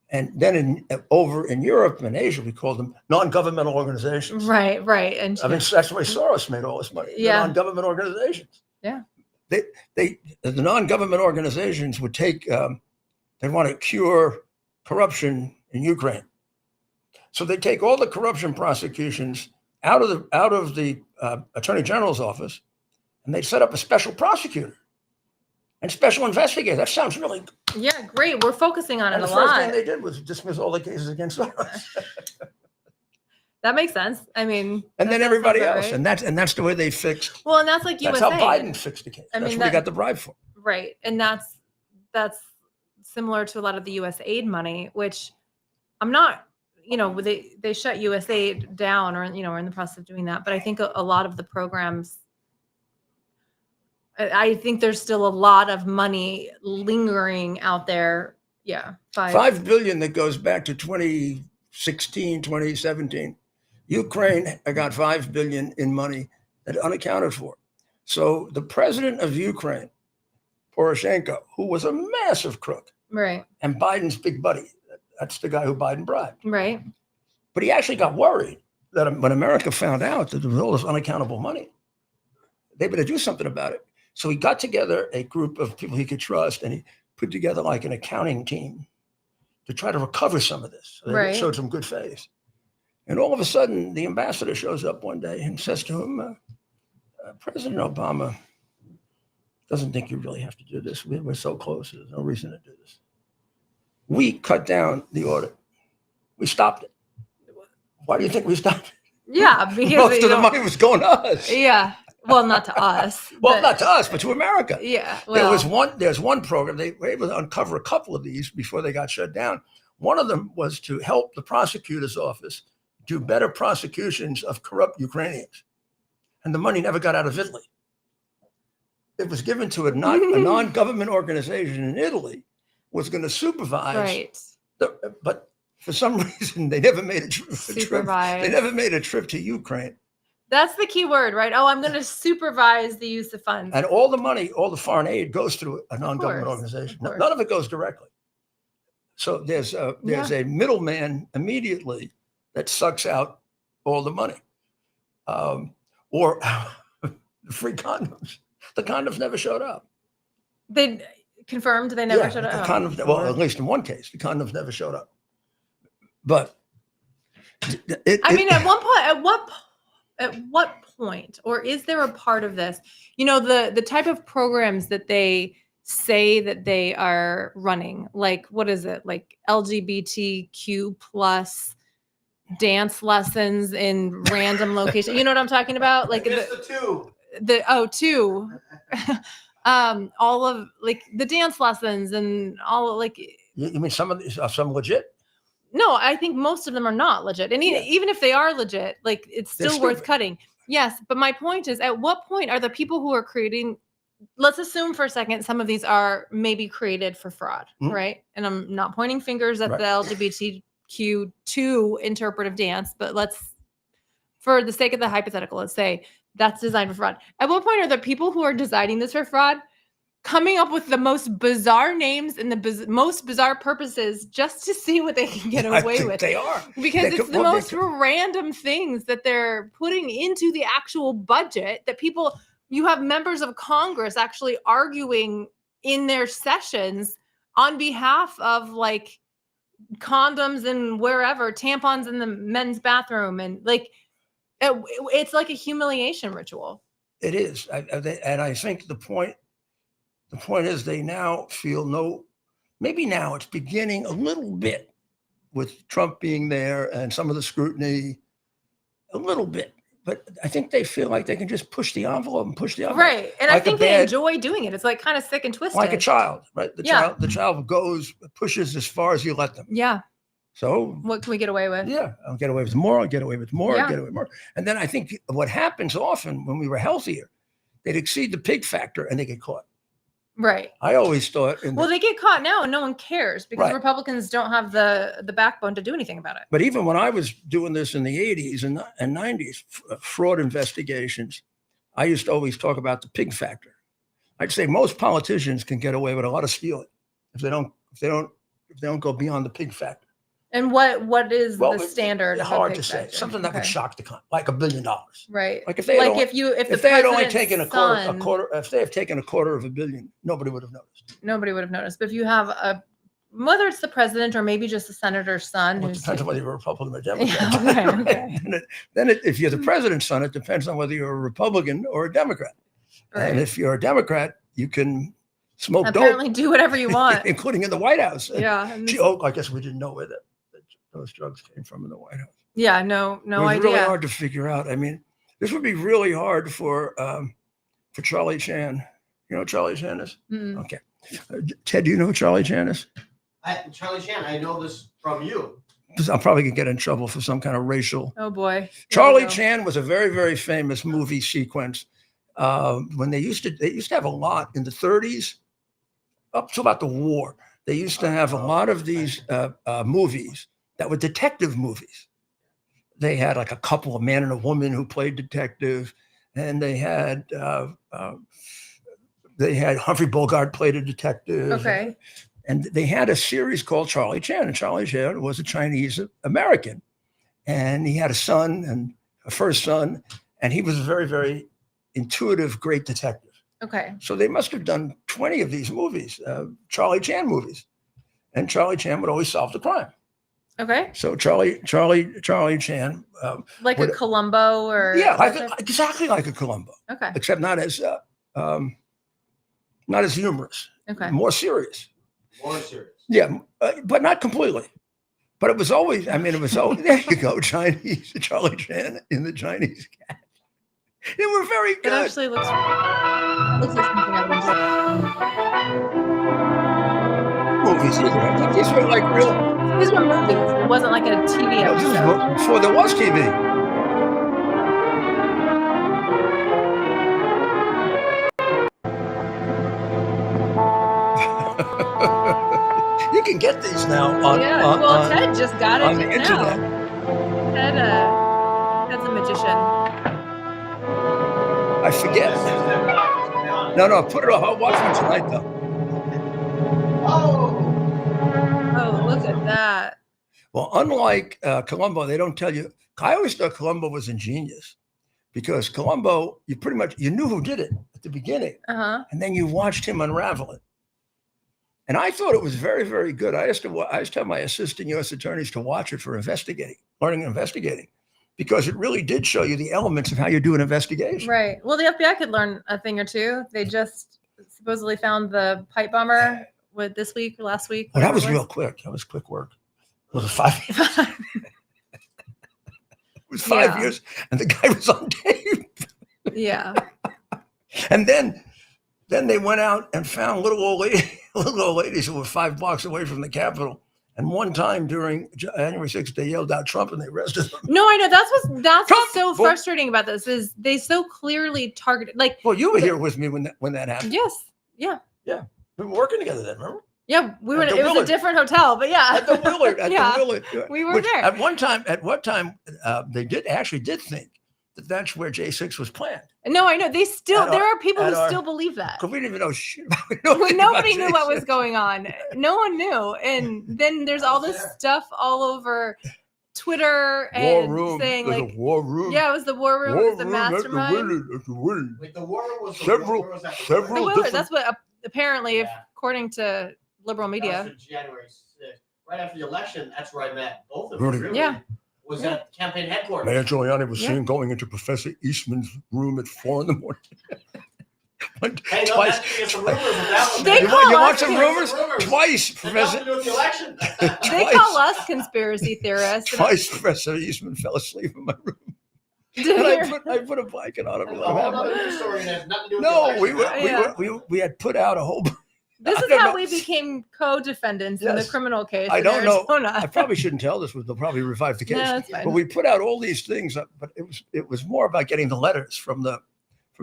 And then over in Europe and Asia, we call them non-governmental organizations. Right. And I mean, that's why Soros made all this money. Yeah. Non-government organizations. Yeah. The non-government organizations would take, they want to cure corruption in Ukraine. So they take all the corruption prosecutions out of the Attorney General's office, and they set up a special prosecutor and special investigator. That sounds really good. Yeah, great. We're focusing on it a lot. The first thing they did was dismiss all the cases against us. That makes sense. I mean, and then everybody else, right? and that's the way they fixed. Well, and that's like USA. That's how Biden fixed the case. That's what they got the bribe for. Right, and that's similar to a lot of the U.S. aid money, which I'm not. They shut USAID down, or are in the process of doing that. But I think a lot of the programs, I think there's still a lot of money lingering out there. Yeah, $5 billion that goes back to 2016, 2017. Ukraine got $5 billion in money that unaccounted for. So the president of Ukraine, Poroshenko, who was a massive crook, right, and Biden's big buddy. That's the guy who Biden bribed. Right. But he actually got worried that when America found out that there was all this unaccountable money, they better do something about it. So he got together a group of people he could trust, and he put together like an accounting team to try to recover some of this. So they showed some good faith. And all of a sudden, the ambassador shows up one day and says to him, President Obama doesn't think you really have to do this. We're so close. There's no reason to do this. We cut down the audit. We stopped it. Why do you think we stopped it? Yeah, because most of the money was going to us. Yeah. Well, not to us. Well, not to us, but to America. Yeah. Well, there's one program. They were able to uncover a couple of these before they got shut down. One of them was to help the prosecutor's office do better prosecutions of corrupt Ukrainians. And the money never got out of Italy. It was given to a non-government organization in Italy, was going to supervise. Right. But for some reason, they never made a trip. Supervise. They never made a trip to Ukraine. That's the key word, right? Oh, I'm going to supervise the use of funds. And all the money, all the foreign aid goes through a non-government organization. None of it goes directly. So there's a middleman immediately that sucks out all the money. Or free condoms. The condoms never showed up. They confirmed they never showed up. The condoms, well, at least in one case, the condoms never showed up. But at what point, or is there a part of this? You know, the type of programs that they say that they are running, like what is it, like LGBTQ plus dance lessons in random locations? You know what I'm talking about? Like two. All of like the dance lessons and all like. You mean some of these are some legit? No, I think most of them are not legit. And even if they are legit, like it's still worth cutting. Yes. But my point is, at what point are the people who are creating, let's assume for a second, some of these are maybe created for fraud, right? And I'm not pointing fingers at the LGBTQ2 interpretive dance, but for the sake of the hypothetical, let's say that's designed for fraud. At what point are the people who are designing this for fraud coming up with the most bizarre names and the most bizarre purposes just to see what they can get away with? They are. Because it's the most random things that they're putting into the actual budget that people, you have members of Congress actually arguing in their sessions on behalf of like condoms and wherever, tampons in the men's bathroom. And like, it's like a humiliation ritual. It is. And I think the point is they now feel maybe now it's beginning a little bit with Trump being there and some of the scrutiny, a little bit. But I think they feel like they can just push the envelope. Right. And like I think they enjoy doing it. It's like kind of sick and twisted. Like a child, right? The child pushes as far as you let them. Yeah. So what can we get away with? Yeah. I'll get away with more. I'll get away with more. I'll get away with more. And then I think what happens often when we were healthier, they'd exceed the pig factor and they get caught. Right. I always thought. They get caught now and no one cares because Republicans don't have the backbone to do anything about it. But even when I was doing this in the 80s and 90s, fraud investigations, I used to always talk about the pig factor. I'd say most politicians can get away with a lot of stealing if they don't go beyond the pig factor. And what is the standard? It's hard to say. Something that would shock the country, like $1 billion. Right. Like if they had only taken a quarter, if they have taken $250 million, nobody would have noticed. Nobody would have noticed. But if you have whether it's the president or maybe just the senator's son, it depends on whether you're a Republican or Democrat. Okay. Then if you're the president's son, it depends on whether you're a Republican or a Democrat. Right. And if you're a Democrat, you can smoke dope. Apparently, do whatever you want, including in the White House. Yeah. I guess we didn't know where those drugs came from in the White House. Yeah, no idea. It was really hard to figure out. I mean, this would be really hard for Charlie Chan. You know who Charlie Chan is? Mm-hmm. Okay. Ted, do you know who Charlie Chan is? Charlie Chan, I know this from you. I'm probably going to get in trouble for some kind of racial. Oh, boy. Charlie Chan was a very, very famous movie sequence. When they used to have a lot in the 30s, up to about the war. They used to have a lot of these movies that were detective movies. They had like a couple, a man and a woman who played detective, and they had Humphrey Bogart played a detective. Okay. And they had a series called Charlie Chan, and Charlie Chan was a Chinese American, and he had a son and a first son, and he was a very, very intuitive, great detective. Okay. So they must have done 20 of these movies, Charlie Chan movies, and Charlie Chan would always solve the crime. Okay. So Charlie Chan, like a Columbo, or exactly like a Columbo. Okay. Except not as humorous. Okay. More serious. More serious. Yeah, but not completely. But it was always. There you go, Chinese Charlie Chan in the Chinese Cat. They were very good. It actually looks like something I would enjoy. Movies movies either. I think these were like real. These were movies. It wasn't like a TV No, this is episode. before there was TV. You can get these now on Ted just got it on the now. internet. Ted's a magician. I forget. No, put it on. I'll watch one tonight though. Oh, Oh, look at that. Well, unlike Columbo, they don't tell you. I always thought Columbo was ingenious because Columbo, you knew who did it at the beginning, and then you watched him unravel it. And I thought it was very, very good. I used to tell my assistant U.S. attorneys to watch it for learning investigating, because it really did show you the elements of how you do an investigation. Right. Well, the FBI could learn a thing or two. They just supposedly found the pipe bomber last week. Well, that whatever was it real quick. That was quick work. Was it 5 years? It was 5 years, and the guy was on tape. Yeah. And then they went out and found little old ladies who were 5 blocks away from the Capitol. And one time during January 6th, they yelled out Trump and they arrested them. No, I know. That's Trump! what's so frustrating about this is they so clearly targeted. Like, Well, you were here with me when that happened. yes, yeah, We were working together then, remember? yeah. We were. At the It was a Willard. different hotel, but yeah. At the Willard. Yeah, the Willard. we were Which there. At one time, they did think that that's where J6 was planned. No, I know. There are people who at our- still believe that. Because we didn't even know shit about it. Nobody knew what was going on. No one knew. And then there's all this stuff all over Twitter War and room. saying There's like, a war room. yeah, it was the war room, it was the mastermind. At the Willard. wait, the war was Several- where was that? several- The Willard, different- that's what apparently, Yeah. according to liberal That media. was in January 6th. Right after the election, that's where I met both of Really? them. Really. Yeah. Was at campaign headquarters. Mayor Giuliani was Yeah. seen going into Professor Eastman's room at 4 in the morning. Hey, no, Twice. that's because some rumors with that one. They man. call You want us- some Rumors. rumors? Twice, Had Professor. nothing to do with the election. They call us conspiracy theorists. Twice, Professor Eastman fell asleep in my room. Did And you- I put a blanket on him. That's and a let him whole have other my- news story that has nothing to do with No, the we election. we had put out a whole. This I is don't how know. we became co-defendants in the Yes. criminal case. I in don't know. Arizona. I probably shouldn't tell this, but they'll probably revive the case. No, that's fine. But we put out all these things, but it was more about getting the letters from the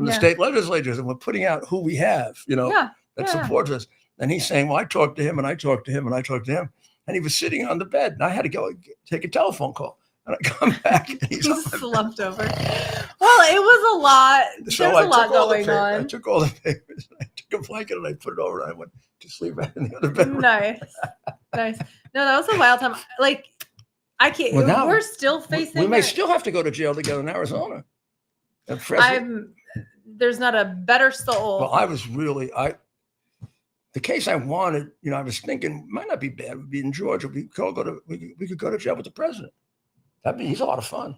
Yeah. state legislatures, and we're putting out who we have, Yeah. that yeah. supports us. And he's saying, well, I talked to him and I talked to him and I talked to him. And he was sitting on the bed and I had to go take a telephone call. And I come back and he's He's slumped over. Well, it was a lot. There's a lot going I on. took all the papers, I took a blanket and I put it over and I went to sleep back in the other bedroom. Nice. No, that was a wild time. Like, I can't. Well, now we're still facing. We may it. still have to go to jail together in Arizona. And President- There's not a better soul. Well, I was really, the case I wanted, I was thinking might not be bad. It would be in Georgia. We could go to jail with the president. He's a lot of fun.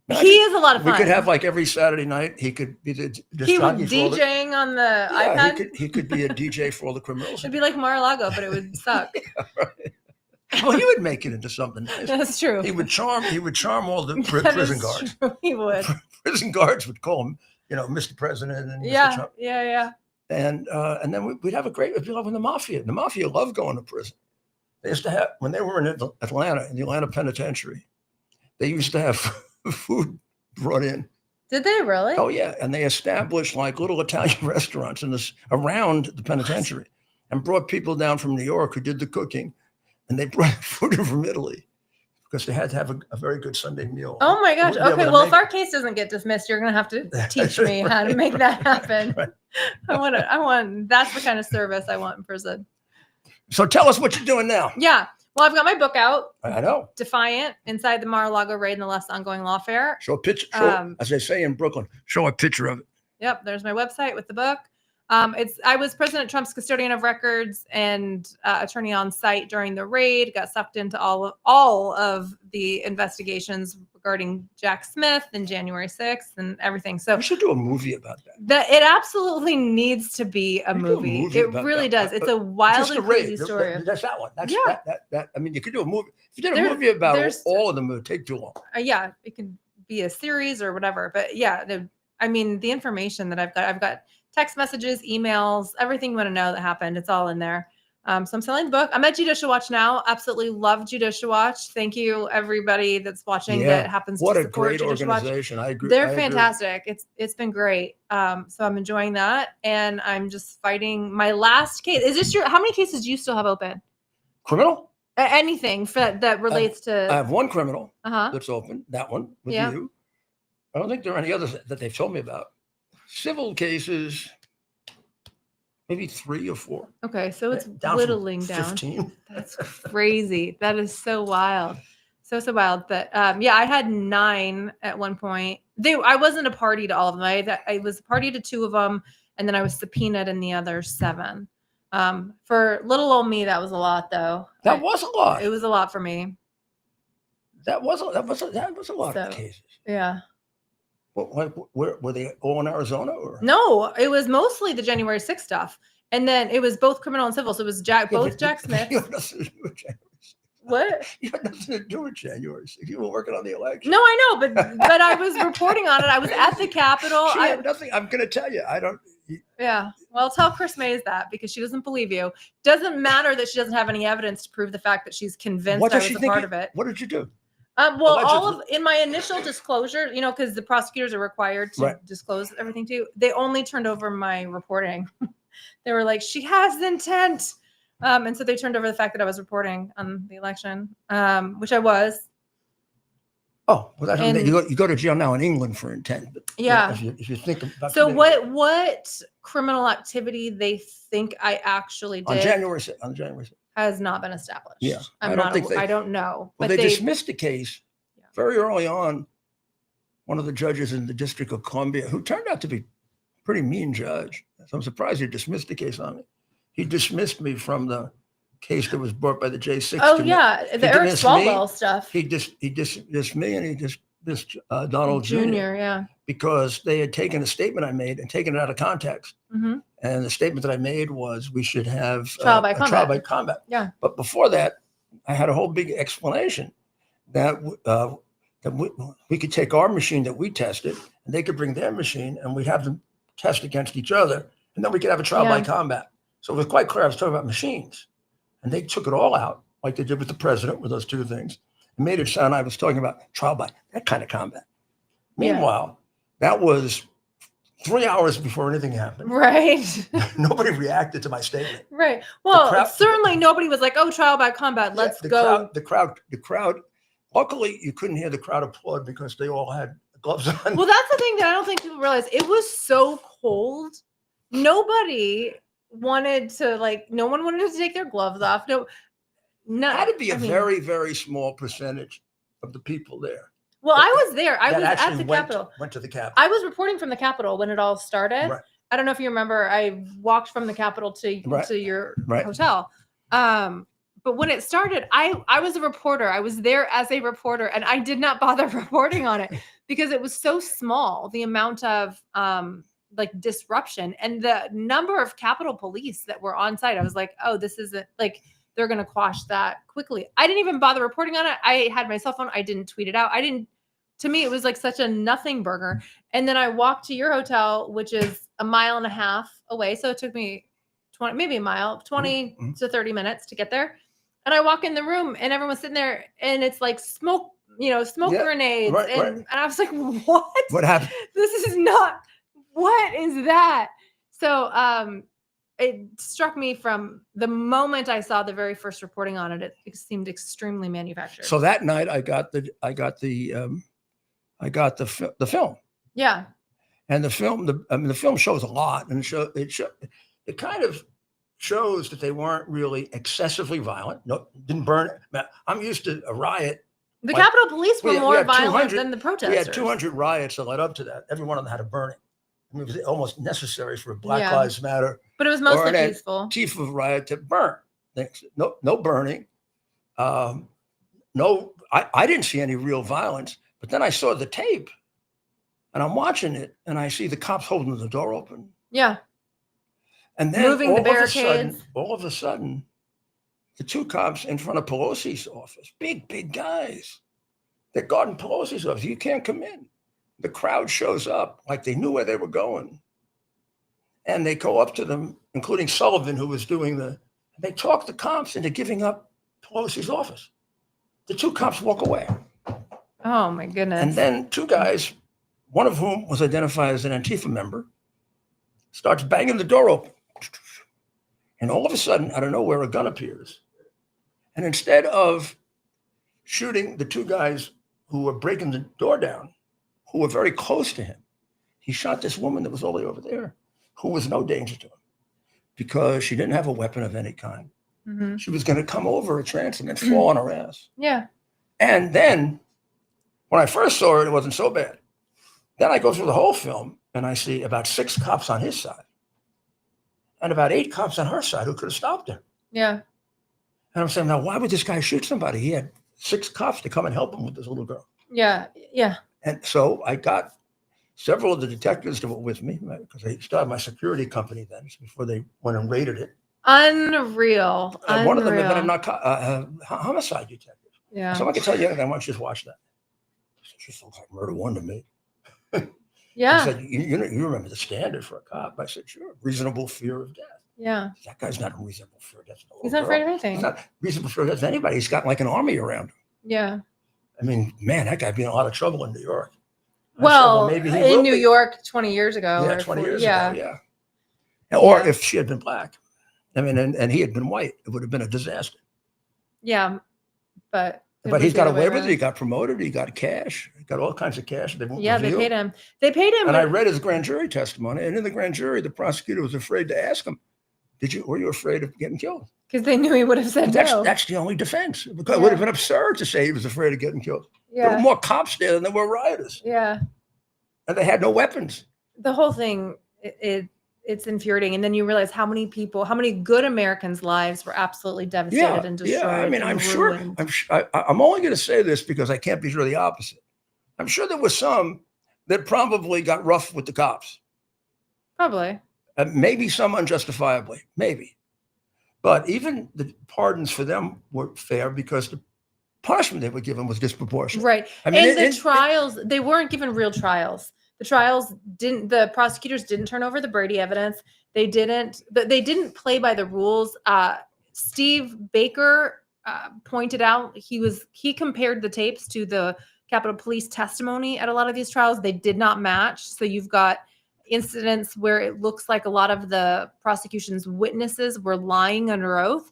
And I he think is a lot of we fun. could have like every Saturday night. He could be the he would jockey for all the- DJing on the Yeah, iPad. he could be a DJ for all the criminals. It'd be like Mar-a-Lago, but it would suck. Well, he would make it into something nice. That's true. He would charm all the That prison is guards. true. He would. Prison guards would call him, Mr. President and Mr. Yeah, Trump. yeah. And then we'd have it'd be like with the mafia. The mafia loved going to prison. They used to have, when they were in Atlanta, in the Atlanta penitentiary, they used to have food brought in. Did they really? Oh yeah, and they established like little Italian restaurants around the penitentiary, and brought people down from New York who did the cooking, and they brought food in from Italy because they had to have a very good Sunday meal. Oh my gosh. They wouldn't be Okay. able to Well, make if our it. case doesn't get dismissed, you're gonna have to teach me how to make that happen. Right. That's the kind of service I want in prison. So tell us what you're doing now. Yeah. Well, I've got my book out, I know. Defiant, Inside the Mar-a-Lago Raid and the Less Ongoing Lawfare. Show a picture. As they say in Brooklyn, show a picture of it. Yep, there's my website with the book. I was President Trump's custodian of records and attorney on site during the raid. Got sucked into all of the investigations regarding Jack Smith and January 6th and everything. So We should do a movie about that. it absolutely needs to be a We do a movie. movie It about really that. does. It's But a wildly Just the crazy raid. story. That's that one. That's Yeah. that. I mean, you could do a movie. If you did a There- movie about there's- all of them, it would take too long. Yeah, it could be a series or whatever. But yeah, the information that I've got text messages, emails, everything you want to know that happened. It's all in there. So I'm selling the book. I'm at Judicial Watch now. Absolutely love Judicial Watch. Thank you, everybody that's watching that happens what to a support great Judicial Watch. organization. I agree. They're I agree. fantastic. It's been great. So I'm enjoying that, and I'm just fighting my last case. Is this how many cases do you still have open? Criminal? Anything that relates to? I have one criminal Uh-huh. that's open. That one with Yeah. you. I don't think there are any others that they've told me about. Civil cases, maybe 3 or 4. Okay, so it's Down from whittling down. 15. That's crazy. That is so wild. So wild that I had 9 at one point. I wasn't a party to all of them. I was a party to 2 of them, and then I was subpoenaed in the other 7. For little old me, that was a lot, though. That was a lot. It was a lot for me. That was a lot of cases. Yeah. Were they all in Arizona or? No, it was mostly the January 6th stuff, and then it was both criminal and civil. So it was Jack Smith. You had nothing to do with January 6th. What? You had nothing to do with January 6th. You were working on the election. No, I know, but I was reporting on it. I was at the Capitol. She had nothing. I'm going to tell you. I don't. Yeah. Well, tell Chris Mays that because she doesn't believe you. Doesn't matter that she doesn't have any evidence to prove the fact that she's convinced I was a part of it. What did you do? Well, in my initial disclosure, because the prosecutors are required to disclose everything to you, they only turned over my reporting. They were like, she has intent. And so they turned over the fact that I was reporting on the election, which I was. Oh, well, you go to jail now in England for intent. But yeah. If you think about so what criminal activity they think I actually did on January 6th has not been established. Yeah, I don't know. Well, but they dismissed the case very early on. One of the judges in the District of Columbia, who turned out to be a pretty mean judge, so I'm surprised he dismissed the case on me. He dismissed me from the case that was brought by the J6. Oh yeah, the Eric Swalwell stuff. He dismissed me, and he dismissed Donald Jr. Yeah, because they had taken a statement I made and taken it out of context. Mm-hmm. And the statement that I made was we should have trial by combat. Yeah. But before that, I had a whole big explanation that we could take our machine that we tested, and they could bring their machine, and we'd have them test against each other, and then we could have a trial by combat. So it was quite clear I was talking about machines. And they took it all out, like they did with the president, with those 2 things, and made it sound I was talking about trial by that kind of combat. Meanwhile, that was 3 hours before anything happened. Right. Nobody reacted to my statement. Right. Well, certainly nobody was like, "Oh, trial by combat, let's go." The crowd. Luckily, you couldn't hear the crowd applaud because they all had gloves on. Well, that's the thing that I don't think people realize. It was so cold. Nobody wanted to no one wanted to take their gloves off. No. It had to be a very, very small percentage of the people there. Well, I was there. I was at the Capitol. Went to the Capitol. I was reporting from the Capitol when it all started. Right. I don't know if you remember. I walked from the Capitol to your hotel. But when it started, I was a reporter. I was there as a reporter, and I did not bother reporting on it because it was so small. The amount of disruption and the number of Capitol Police that were on site. I was like, oh, this isn't they're going to quash that quickly. I didn't even bother reporting on it. I had my cell phone. I didn't tweet it out. To me, it was like such a nothing burger. And then I walked to your hotel, which is a mile and a half away. So it took me 20 to 30 minutes to get there. And I walk in the room and everyone's sitting there and it's like smoke grenades. And I was like, what? What happened? This is not, what is that? So, it struck me from the moment I saw the very first reporting on it. It seemed extremely manufactured. So that night, I got the film. Yeah. And the film shows a lot, and it kind of shows that they weren't really excessively violent. No, didn't burn it. I'm used to a riot. The Capitol Police were more violent than the protesters. We had 200 riots that led up to that. Every one of them had a burning. I mean, it was almost necessary for Black Lives Matter. But it was mostly peaceful. Chief of riot to burn. No burning. No, I didn't see any real violence. But then I saw the tape, and I'm watching it, and I see the cops holding the door open. Yeah. And then moving the barricades. All of a sudden, the 2 cops in front of Pelosi's office, big guys, they're guarding Pelosi's office. You can't come in. The crowd shows up like they knew where they were going. And they go up to them, including Sullivan, who was doing the They talk the cops into giving up Pelosi's office. The two cops walk away. Oh my goodness. And then two guys, one of whom was identified as an Antifa member, starts banging the door open. And all of a sudden, out of nowhere, a gun appears. And instead of shooting the two guys who were breaking the door down, who were very close to him, he shot this woman that was all the way over there, who was no danger to him because she didn't have a weapon of any kind. Mm-hmm. She was going to come over a transom and fall on her ass. Yeah. And then when I first saw it, it wasn't so bad. Then I go through the whole film and I see about 6 cops on his side and about 8 cops on her side who could have stopped him. Yeah. And I'm saying, now, why would this guy shoot somebody? He had 6 cops to come and help him with this little girl. Yeah. Yeah. And so I got several of the detectives that were with me because they started my security company then before they went and raided it. Unreal. One of them had been a homicide detective. Yeah. So I can tell you anything. Why don't you just watch that? She looks like murder one to me. Yeah. He said, you remember the standard for a cop? I said, sure. Reasonable fear of death. Yeah. That guy's not a reasonable fear of death. He's not afraid of anything. He's not reasonable fear of death of anybody. He's got like an army around him. Yeah. I mean, man, that guy'd be in a lot of trouble in New York. Well, maybe he will in New be. York 20 years ago. Yeah, or 20 40 years yeah. ago, yeah. Or Yeah. if she had been black. I mean, and he had been white, it would have been a disaster. Yeah. But He's got away with it. He got promoted. He got cash. He got all kinds of cash. They won't reveal. They paid him. They paid him. And I read his grand jury testimony. And in the grand jury, the prosecutor was afraid to ask him, were you afraid of getting killed? Because they knew he would have said no. That's the only defense. Because it would have been absurd to say he was afraid of getting killed. There were more cops there than there were rioters. Yeah. And they had no weapons. The whole thing, it's infuriating. And then you realize how many good Americans' lives were absolutely devastated and destroyed. Yeah, I mean, I'm ruined. sure. I'm only going to say this because I can't be sure the opposite. I'm sure there were some that probably got rough with the cops. Probably. Maybe some unjustifiably, maybe. But even the pardons for them were fair because the punishment they were given was disproportionate. Right. I mean, and the trials, they weren't given real trials. The prosecutors didn't turn over the Brady evidence. They didn't play by the rules. Steve Baker pointed out, he compared the tapes to the Capitol Police testimony at a lot of these trials. They did not match. So you've got incidents where it looks like a lot of the prosecution's witnesses were lying under oath.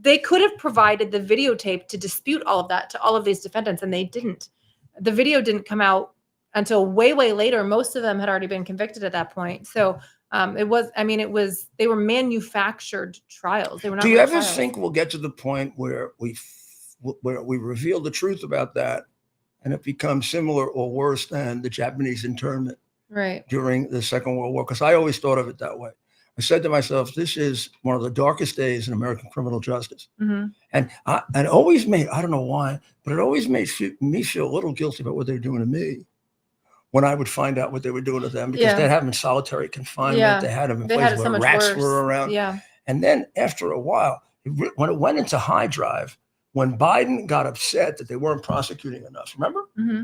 They could have provided the videotape to dispute all of that to all of these defendants, and they didn't. The video didn't come out until way, way later. Most of them had already been convicted at that point. So they were manufactured trials. They were not. Do you ever trials. think we'll get to the point where we reveal the truth about that and it becomes similar or worse than the Japanese internment during the Second World War? Because I always thought of it that way. I said to myself, this is one of the darkest days in American criminal justice. Mm-hmm. And it always made, I don't know why, but it always made me feel a little guilty about what they were doing to me when I would find out what they were doing to them, because they'd have them in solitary confinement. Yeah. They had them in They had places it so where much rats worse. were around. Yeah. And then after a while, when it went into high drive, when Biden got upset that they weren't prosecuting enough, remember? Mm-hmm.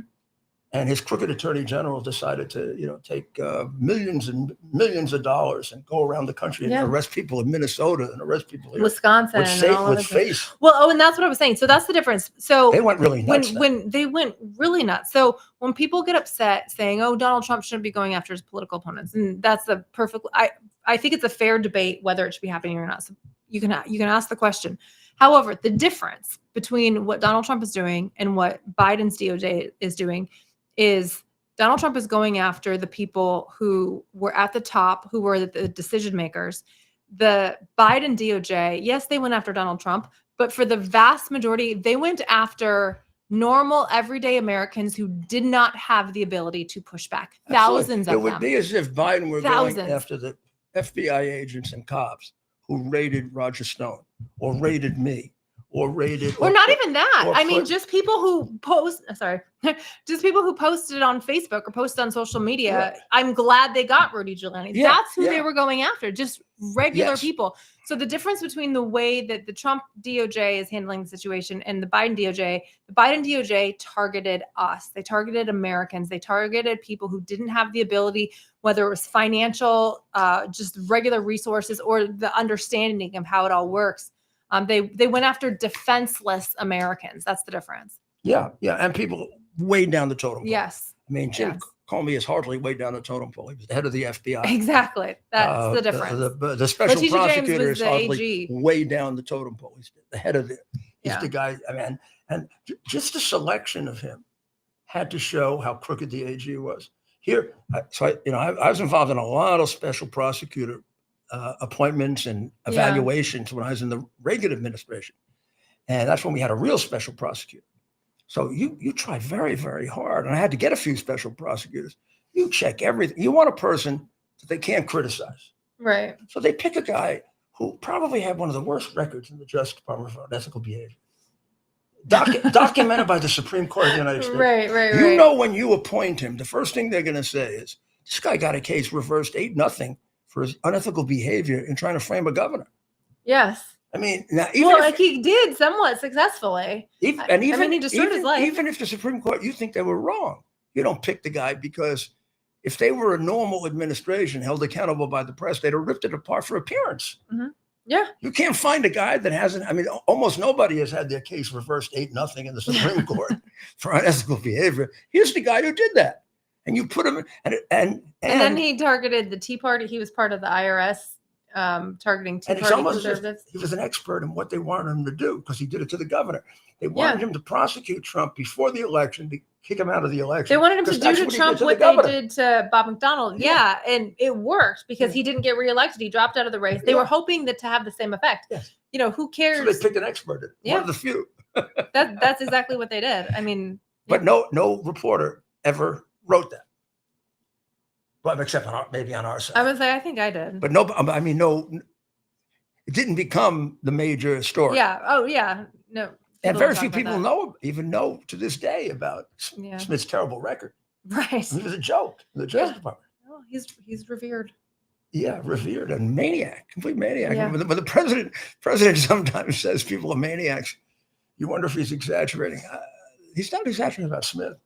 And his crooked attorney general decided to, take millions and millions of dollars and go around the country and arrest people in Minnesota and arrest people here. Wisconsin, with face. Well, and that's what I was saying. So that's the difference. So They went really nuts. when they went really nuts. So when people get upset saying, "Oh, Donald Trump shouldn't be going after his political opponents," and that's the perfect. I think it's a fair debate whether it should be happening or not. So you can ask the question. However, the difference between what Donald Trump is doing and what Biden's DOJ is doing is Donald Trump is going after the people who were at the top, who were the decision makers. The Biden DOJ, yes, they went after Donald Trump, but for the vast majority, they went after normal, everyday Americans who did not have the ability to push back. Thousands of them. It would be as if Biden were Thousands. going after the FBI agents and cops who raided Roger Stone or raided me or raided, Or not even that. or I mean, put- just people who post, sorry, just people who posted on Facebook or posted on social media. Yeah. I'm glad they got Rudy Giuliani. Yeah, That's who they yeah. were going after, just regular Yes. people. So the difference between the way that the Trump DOJ is handling the situation and the Biden DOJ targeted us. They targeted Americans. They targeted people who didn't have the ability, whether it was financial, just regular resources, or the understanding of how it all works. They went after defenseless Americans. That's the difference. Yeah, and people way down the totem pole. Yes, I mean, Jim yes. Comey is hardly way down the totem pole. He was the head of the FBI. Exactly. That's the difference. The special Letitia James prosecutor was is the hardly AG. way down the totem pole. He's the head of the. He's Yeah. the guy. I mean, and just the selection of him had to show how crooked the AG was. Here, I was involved in a lot of special prosecutor appointments and evaluations when I was in the Reagan administration, and that's when we had a real special prosecutor. So you try very, very hard, and I had to get a few special prosecutors. You check everything. You want a person that they can't criticize. Right. So they pick a guy who probably had one of the worst records in the Justice Department for unethical behavior, documented by the Supreme Court of the United States. Right. You know, when you appoint him, the first thing they're going to say is, this guy got a case reversed 8-0 for his unethical behavior in trying to frame a governor. Yes. I mean, now even Well, if, like he did somewhat successfully. even he destroyed his life. Even if the Supreme Court, you think they were wrong, you don't pick the guy because if they were a normal administration held accountable by the press, they'd have ripped it apart for appearance. Mm-hmm. Yeah. You can't find a guy that hasn't. I mean, almost nobody has had their case reversed 8-0 in the Supreme Court for unethical behavior. Here's the guy who did that, and you put him and then he targeted the Tea Party. He was part of the IRS targeting Tea Party conservatives. He was an expert in what they wanted him to do because he did it to the governor. They wanted him to prosecute Trump before the election, to kick him out of the election. They wanted him to do to Trump what they did to Bob McDonnell. Yeah. And it worked because he didn't get reelected. He dropped out of the race. They were hoping that to have the same effect. Yes. You know, who cares? So they picked an expert, one of the few. That's exactly what they did. I mean, but no reporter ever wrote that. Well, except maybe on our side. I would say I think I did. But no, I mean, no, it didn't become the major story. Yeah. Oh, yeah. No. And very few people even know to this day about Smith's terrible record. Right. He was a joke in the Justice Department. Oh, he's revered. Yeah, revered and maniac, complete maniac. Yeah. When the president sometimes says people are maniacs, you wonder if he's exaggerating. He's not exaggerating about Smith.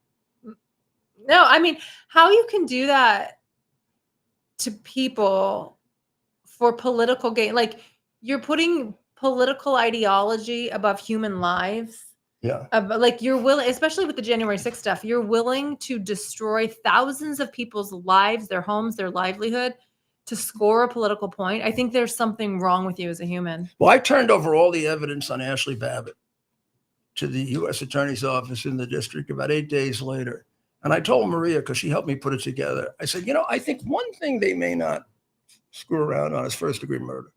No, I mean, how you can do that to people for political gain, like you're putting political ideology above human lives. Yeah. Like you're willing, especially with the January 6th stuff, you're willing to destroy thousands of people's lives, their homes, their livelihood to score a political point. I think there's something wrong with you as a human. Well, I turned over all the evidence on Ashley Babbitt to the U.S. Attorney's Office in the district about 8 days later. And I told Maria, because she helped me put it together, I said, I think one thing they may not screw around on is first-degree murder.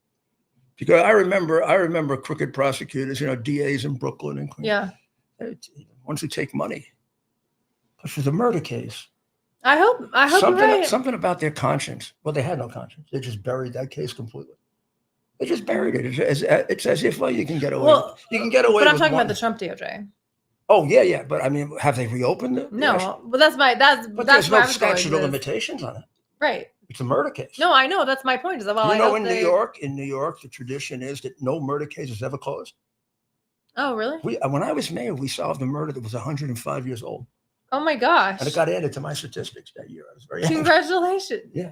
Because I remember crooked prosecutors, DAs in Brooklyn and Queens. Yeah. Ones who take money. But for the murder case, I hope you're right. Something about their conscience. Well, they had no conscience. They just buried that case completely. They just buried it. It's as if, you can get away. Well, you can get away. But I'm with talking one. about the Trump DOJ. Oh yeah. But I mean, have they reopened it? No. But that's there's where no I was going statute of with- limitations on it. Right. It's a murder case. No, I know. That's my point. Is that In New York, the tradition is that no murder case is ever closed. Oh, really? When I was mayor, we solved a murder that was 105 years old. Oh my gosh. And it got added to my statistics that year. I was very angry. Congratulations. Yeah.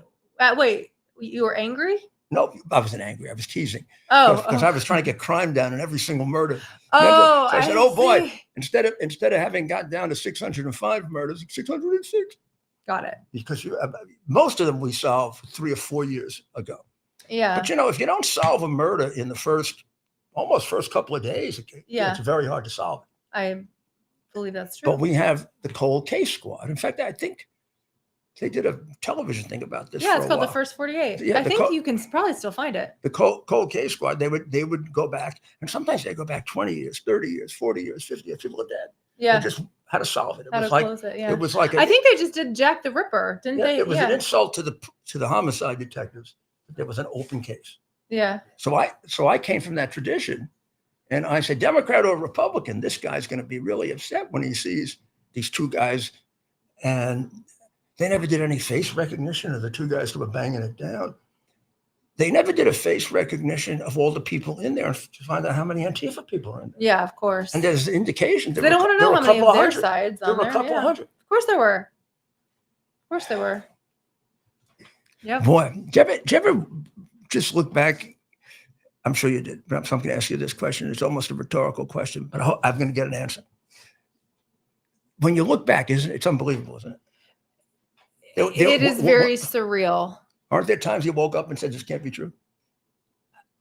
Wait, you were angry? No, I wasn't angry. I was teasing. Oh. Because I was trying to get crime down in every single murder. Oh, So I said, oh boy, see. instead of having got down to 605 murders, 606. Got it. Because most of them we solved 3 or 4 years ago. Yeah. But if you don't solve a murder in the first couple of days, it's very hard to solve it. I believe that's true. But we have the cold case squad. In fact, I think they did a television thing about this. Yeah, it's for a called while. The First 48. Yeah, I think you can probably still find it. The cold case squad. They would go back, and sometimes they go back 20 years, 30 years, 40 years, 50 years. People are dead. Yeah. They just how to solve it. How to close it. Yeah. It was like I think they just did Jack the Ripper, didn't they? It was an insult to the homicide detectives that there was an open case. Yeah. So I came from that tradition, And I said, Democrat or Republican, this guy's going to be really upset when he sees these two guys. And they never did any face recognition of the two guys who were banging it down. They never did a face recognition of all the people in there to find out how many Antifa people are in there. Yeah, of course. And there's indications. They don't want to know how many of their sides There on were there. a couple Yeah. hundred. Of course there were. Of course there were. Yeah. Boy, did you ever just look back? I'm sure you did, but I'm going to ask you this question. It's almost a rhetorical question, but I'm going to get an answer. When you look back, it's unbelievable, isn't it? It is very surreal. Aren't there times you woke up and said, this can't be true?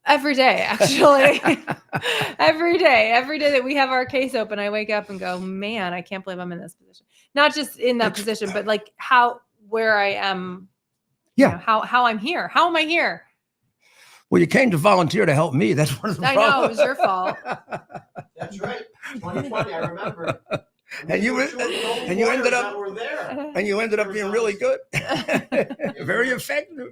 Every day, actually. Every day that we have our case open, I wake up and go, man, I can't believe I'm in this position. Not just in that position, but like where I am. Yeah. You know, how I'm here. How am I here? Well, you came to volunteer to help me. That's one of the problems. I know, it was your fault. That's right. 2020, I remember. And you ended up being really good. Very effective,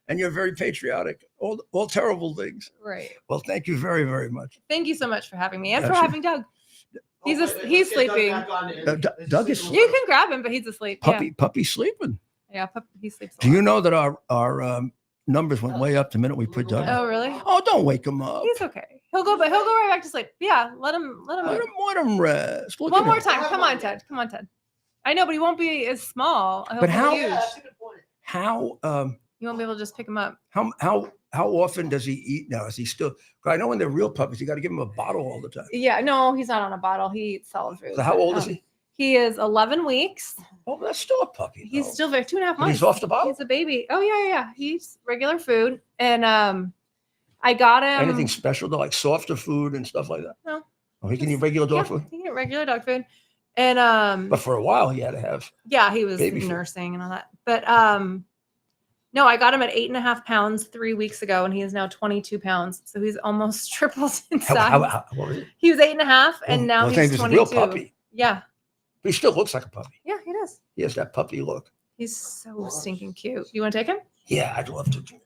and you're very patriotic. All terrible things. Right. Well, thank you very, very much. Thank you so much for having me and for having Doug. He's sleeping. Doug is You can grab him, but he's asleep. puppy sleeping. Yeah, he sleeps. Do you know that our numbers went way up the minute we put Doug? Oh, really? Oh, don't wake him up. He's okay. He'll go right back to sleep. Yeah, let him Let him rest. Look one at more him. time. Come on, Ted. I know, but he won't be as small. He'll But be how- huge. How You won't be able to just pick him up. how often does he eat now? Is he still? 'Cause I know when they're real puppies, you got to give him a bottle all the time. Yeah, no, he's not on a bottle. He eats solid food. So how old is he? He is 11 weeks. Oh, that's still a puppy. He's though. still very 2.5 But months. he's off the bottle? He's a baby. Oh yeah. He eats regular food, and I got him. Anything special to like softer food and stuff like that? No. Oh, he can eat regular dog food. He can eat regular dog food, and But for a while, he had to have. yeah, he was baby food. nursing and all that. But no, I got him at 8.5 pounds 3 weeks ago, and he is now 22 pounds. So he's almost tripled in size. What was it? He was 8.5, and now Well, he's he's a 22. real puppy. Yeah, But he still looks like a puppy. yeah, he does. He has that puppy look. He's so stinking cute. You want to take him? Yeah, I'd love to. Come here.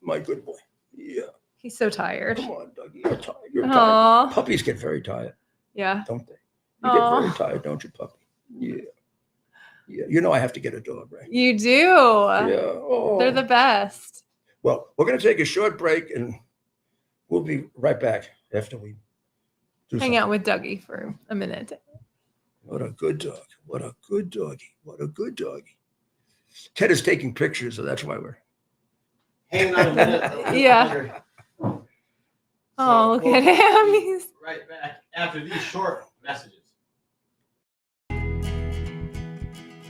My good boy. Yeah. He's so tired. Come on, Dougie. You're tired. You're tired. Aw. Puppies get very tired, Yeah. don't they? You get Aw. very tired, don't you, puppy? Yeah. Yeah. You know I have to get a dog, right? You do. Yeah. Oh. They're the best. Well, we're going to take a short break, and we'll be right back after we do Hang something. out with Dougie for a minute. What a good dog. What a good doggy. What a good doggy. Ted is taking pictures, so that's why we're. Hang on a minute. Yeah. Oh, look at him. He's Right back after these short messages.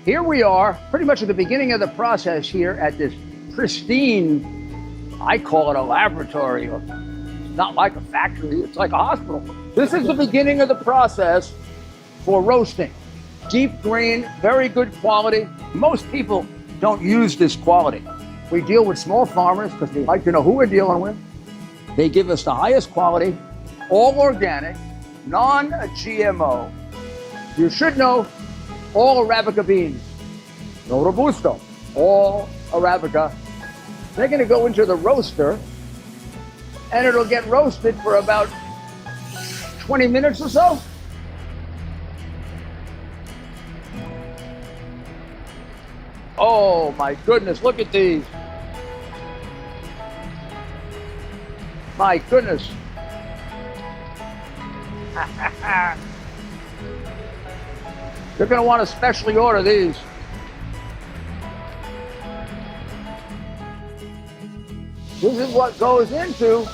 Here we are, pretty much at the beginning of the process here at this pristine, I call it a laboratory. It's not like a factory, it's like a hospital. This is the beginning of the process for roasting. Deep green, very good quality. Most people don't use this quality. We deal with small farmers because they like to know who we're dealing with. They give us the highest quality, all organic, non-GMO. You should know all Arabica beans, no Robusto, all Arabica. They're going to go into the roaster, and it'll get roasted for about 20 minutes or so. Oh my goodness, look at these. My goodness. You're going to want to specially order these. This is what goes into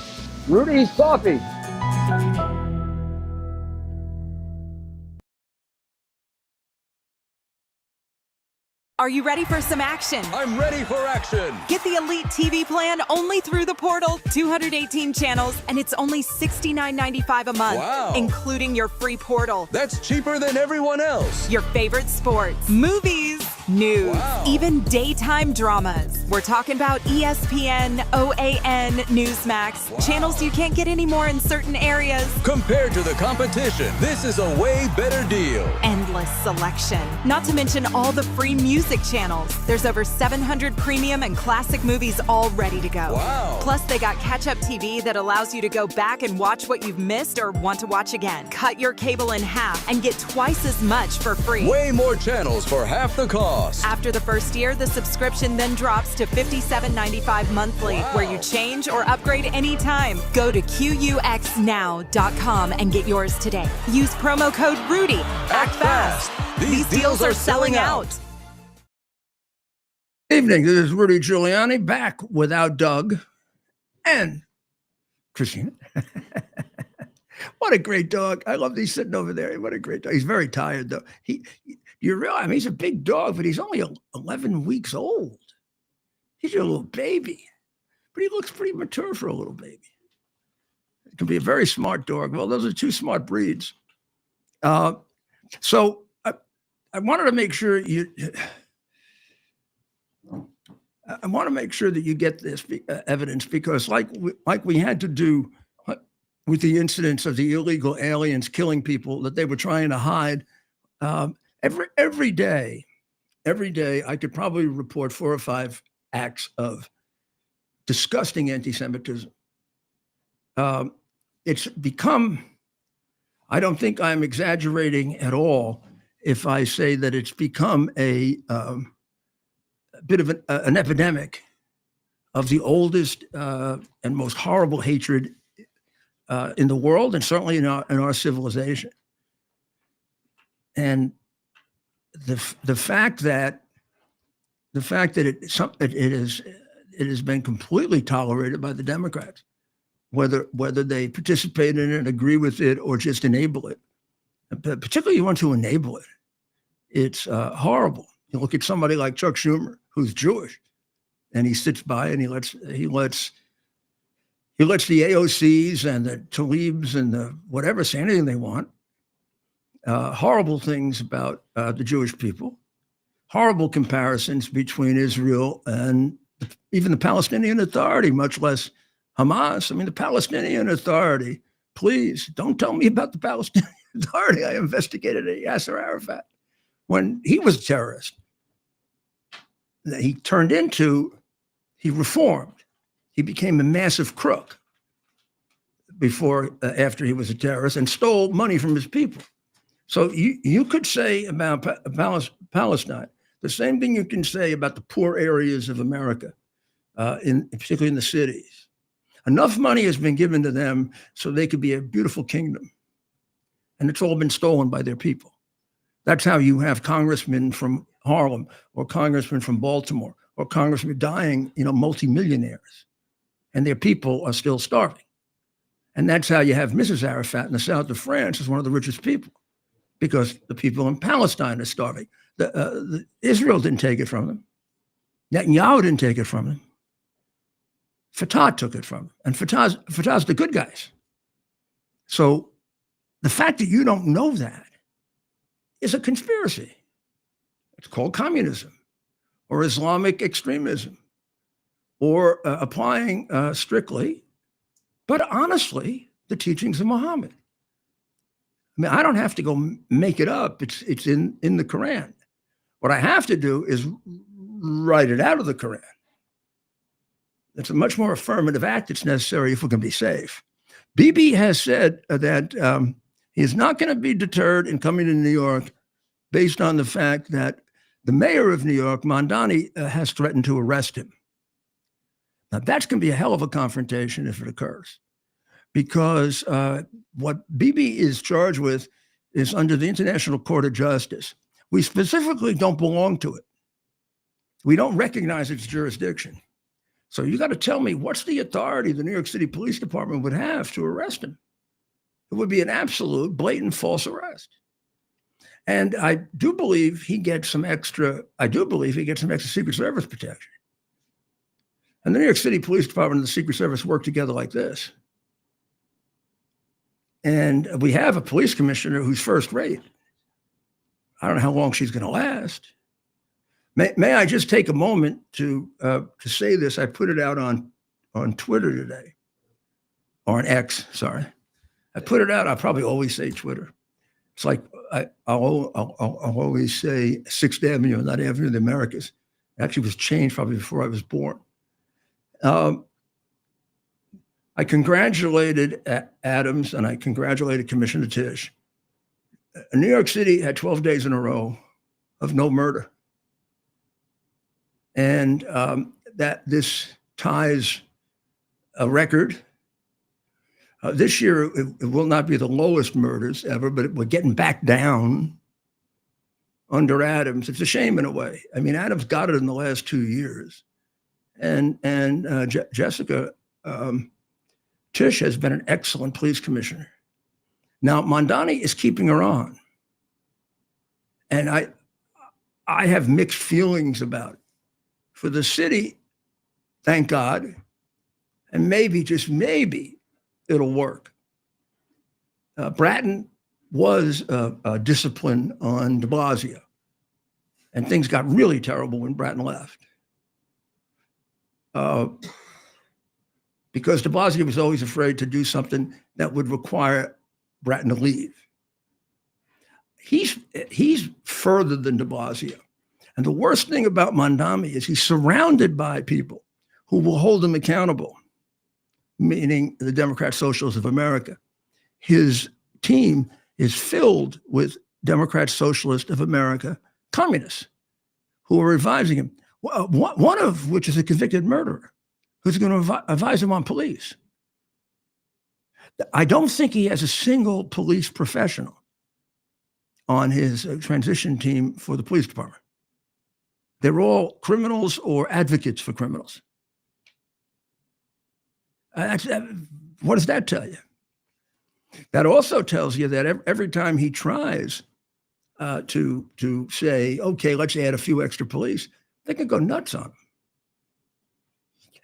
Rudy's coffee. Are you ready for some action? I'm ready for action. Get the Elite TV plan only through the portal, 218 channels, and it's only $69.95 a month, Wow. including your free portal. That's cheaper than everyone else. Your favorite sports, movies, news, Wow. even daytime dramas. We're talking about ESPN, OAN, Newsmax, channels you can't get anymore in certain areas. Compared to the competition, this is a way better deal. Endless selection. Not to mention all the free music channels. There's over 700 premium and classic movies all ready to go. Wow. Plus, they got catch-up TV that allows you to go back and watch what you've missed or want to watch again. Cut your cable in half and get twice as much for free. Way more channels for half the cost. After the first year, the subscription then drops to $57.95 monthly, Wow. where you change or upgrade anytime. Go to QUXNow.com and get yours today. Use promo code RUDY. Act fast. These deals are selling out. Evening. This is Rudy Giuliani back without Doug and Christina. What a great dog. I love he's sitting over there. What a great dog. He's very tired, though. You realize, I mean, he's a big dog, but he's only 11 weeks old. He's a little baby, but he looks pretty mature for a little baby. It can be a very smart dog. Well, those are two smart breeds. So I wanted to make sure I want to make sure that you get this evidence, because like we had to do with the incidents of the illegal aliens killing people that they were trying to hide, every day, I could probably report 4 or 5 acts of disgusting anti-Semitism. It's become, I don't think I'm exaggerating at all if I say that it's become a bit of an epidemic of the oldest and most horrible hatred in the world, and certainly in our civilization. And the fact that it has been completely tolerated by the Democrats, whether they participate in it, agree with it, or just enable it. But particularly, you want to enable it. It's horrible. You look at somebody like Chuck Schumer, who's Jewish, and he sits by and he lets the AOCs and the Talibs and the whatever say anything they want. Horrible things about the Jewish people. Horrible comparisons between Israel and even the Palestinian Authority, much less Hamas. I mean, the Palestinian Authority, please don't tell me about the Palestinian Authority. I investigated Yasser Arafat when he was a terrorist. He reformed. He became a massive crook after he was a terrorist, and stole money from his people. So you could say about Palestine the same thing you can say about the poor areas of America, particularly in the cities. Enough money has been given to them so they could be a beautiful kingdom, and it's all been stolen by their people. That's how you have congressmen from Harlem, or congressmen from Baltimore, or congressmen dying, multimillionaires, and their people are still starving. And that's how you have Mrs. Arafat in the south of France as one of the richest people, because the people in Palestine are starving. Israel didn't take it from them. Netanyahu didn't take it from them. Fatah took it from them. And Fatah's the good guys. So the fact that you don't know that is a conspiracy. It's called communism or Islamic extremism, or applying strictly, but honestly, the teachings of Muhammad. I mean, I don't have to go make it up. It's in the Quran. What I have to do is write it out of the Quran. It's a much more affirmative act that's necessary if we're going to be safe. Bibi has said that he is not going to be deterred in coming to New York based on the fact that the mayor of New York, Mondani, has threatened to arrest him. Now, that's going to be a hell of a confrontation if it occurs, because what Bibi is charged with is under the International Court of Justice. We specifically don't belong to it. We don't recognize its jurisdiction. So you got to tell me, what's the authority the New York City Police Department would have to arrest him? It would be an absolute, blatant false arrest. And I do believe he gets some extra Secret Service protection. And the New York City Police Department and the Secret Service work together like this. And we have a police commissioner who's first rate. I don't know how long she's going to last, May I just take a moment to say this? I put it out on Twitter today, or on X. Sorry, I put it out. I probably always say Twitter. It's like I'll always say 6th Avenue, not Avenue of the Americas. It actually was changed probably before I was born. I congratulated Adams and I congratulated Commissioner Tisch. New York City had 12 days in a row of no murder. And that this ties a record. This year, it will not be the lowest murders ever, but we're getting back down under Adams. It's a shame in a way. I mean, Adams got it in the last 2 years. And Jessica Tisch has been an excellent police commissioner. Now, Mondani is keeping her on. And I have mixed feelings about it. For the city, thank God, and maybe, just maybe, it'll work. Bratton was disciplined on de Blasio, and things got really terrible when Bratton left. Because de Blasio was always afraid to do something that would require Bratton to leave. He's further than de Blasio. And the worst thing about Mondani is he's surrounded by people who will hold him accountable, meaning the Democrat Socialists of America. His team is filled with Democrat Socialists of America communists who are advising him, one of which is a convicted murderer who's going to advise him on police. I don't think he has a single police professional on his transition team for the police department. They're all criminals or advocates for criminals. What does that tell you? That also tells you that every time he tries to say, okay, let's add a few extra police, they can go nuts on him.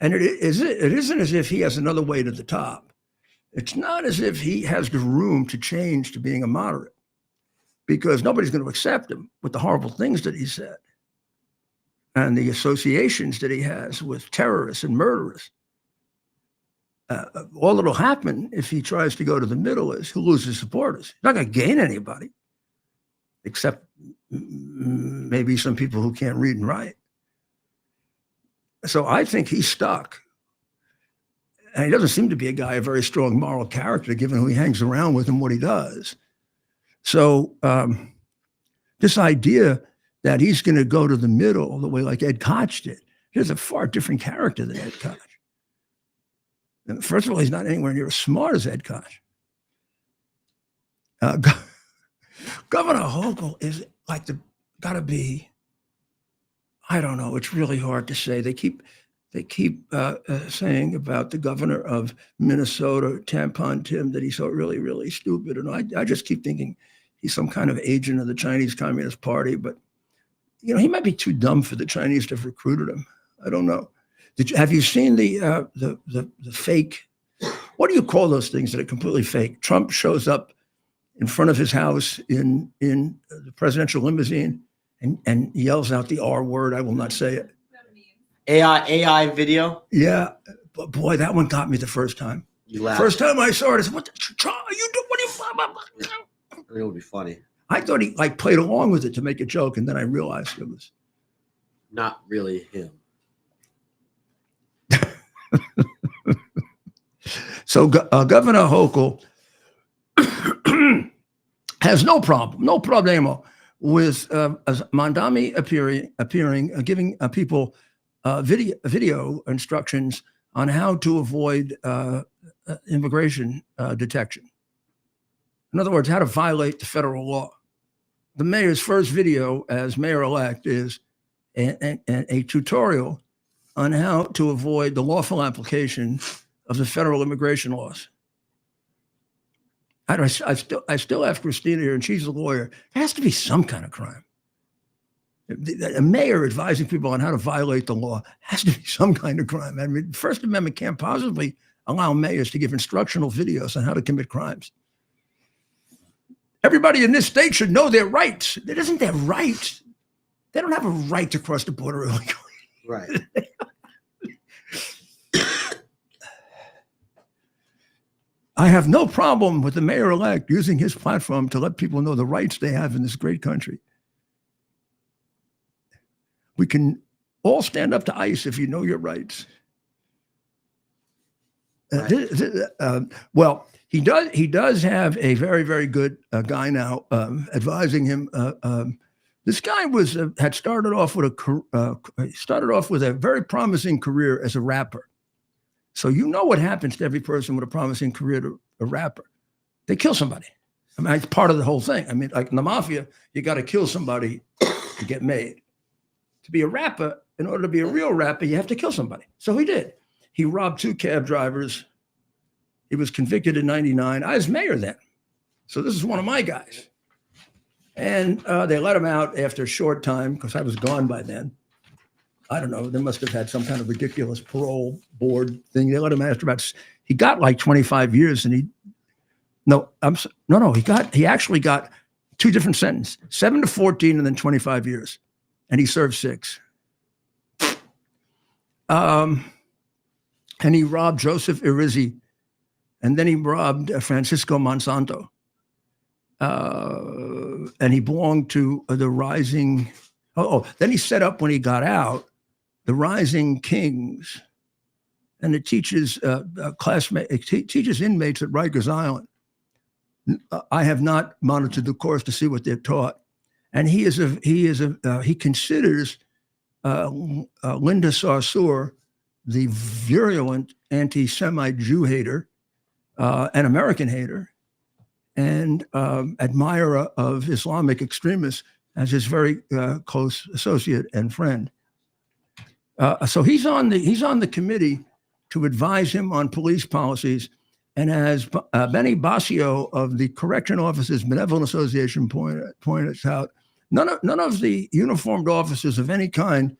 And it isn't as if he has another way to the top. It's not as if he has the room to change to being a moderate, because nobody's going to accept him with the horrible things that he said and the associations that he has with terrorists and murderers. All that'll happen if he tries to go to the middle is he'll lose his supporters. He's not going to gain anybody, except maybe some people who can't read and write. So I think he's stuck. And he doesn't seem to be a guy of very strong moral character, given who he hangs around with and what he does. So this idea that he's going to go to the middle the way like Ed Koch did, he's a far different character than Ed Koch. And first of all, he's not anywhere near as smart as Ed Koch. Governor Hochul is like got to be, I don't know, it's really hard to say. They keep saying about the governor of Minnesota, Tampon Tim, that he's so really, really stupid. And I just keep thinking he's some kind of agent of the Chinese Communist Party. But, he might be too dumb for the Chinese to have recruited him. I don't know. Have you seen the fake, what do you call those things that are completely fake? Trump shows up in front of his house in the presidential limousine and yells out the R word. I will not say it. AI video. Yeah, but boy, that one got me the first time. You laughed. First time I saw it, I said, "What are you doing? What are you?" I think it would be funny. I thought he played along with it to make a joke, and then I realized it was not really him. So Governor Hochul has no problemo with Mondani appearing, giving people video instructions on how to avoid immigration detection. In other words, how to violate the federal law. The mayor's first video as mayor-elect is a tutorial on how to avoid the lawful application of the federal immigration laws. I still have Christina here, and she's a lawyer. There has to be some kind of crime. A mayor advising people on how to violate the law has to be some kind of crime. I mean, the First Amendment can't possibly allow mayors to give instructional videos on how to commit crimes. Everybody in this state should know their rights. It isn't their right They don't have a right to cross the border illegally. Right. I have no problem with the mayor-elect using his platform to let people know the rights they have in this great country. We can all stand up to ICE if you know your rights. Right. Well, he does have a very, very good guy now advising him. This guy had started off with a very promising career as a rapper. So you know what happens to every person with a promising career to a rapper. They kill somebody. I mean, it's part of the whole thing. I mean, like in the mafia, you got to kill somebody to get made. To be a rapper, in order to be a real rapper, you have to kill somebody. So he did. He robbed 2 cab drivers. He was convicted in '99. I was mayor then. So this is one of my guys. And they let him out after a short time because I was gone by then. I don't know. They must have had some kind of ridiculous parole board thing. They let him after he got like 25 years, and he actually got 2 different sentences, 7 to 14 and then 25 years. And he served 6. And he robbed Joseph Irizzi, and then he robbed Francisco Monsanto. And he belonged to the Rising. Then he set up when he got out the Rising Kings, and it teaches teaches inmates at Rikers Island. I have not monitored the course to see what they're taught, and he considers Linda Sarsour the virulent anti-Semite Jew hater, an American hater, and admirer of Islamic extremists as his very close associate and friend. So he's on the committee to advise him on police policies. And as Benny Basio of the Correction Officers Benevolent Association pointed out, none of the uniformed officers of any kind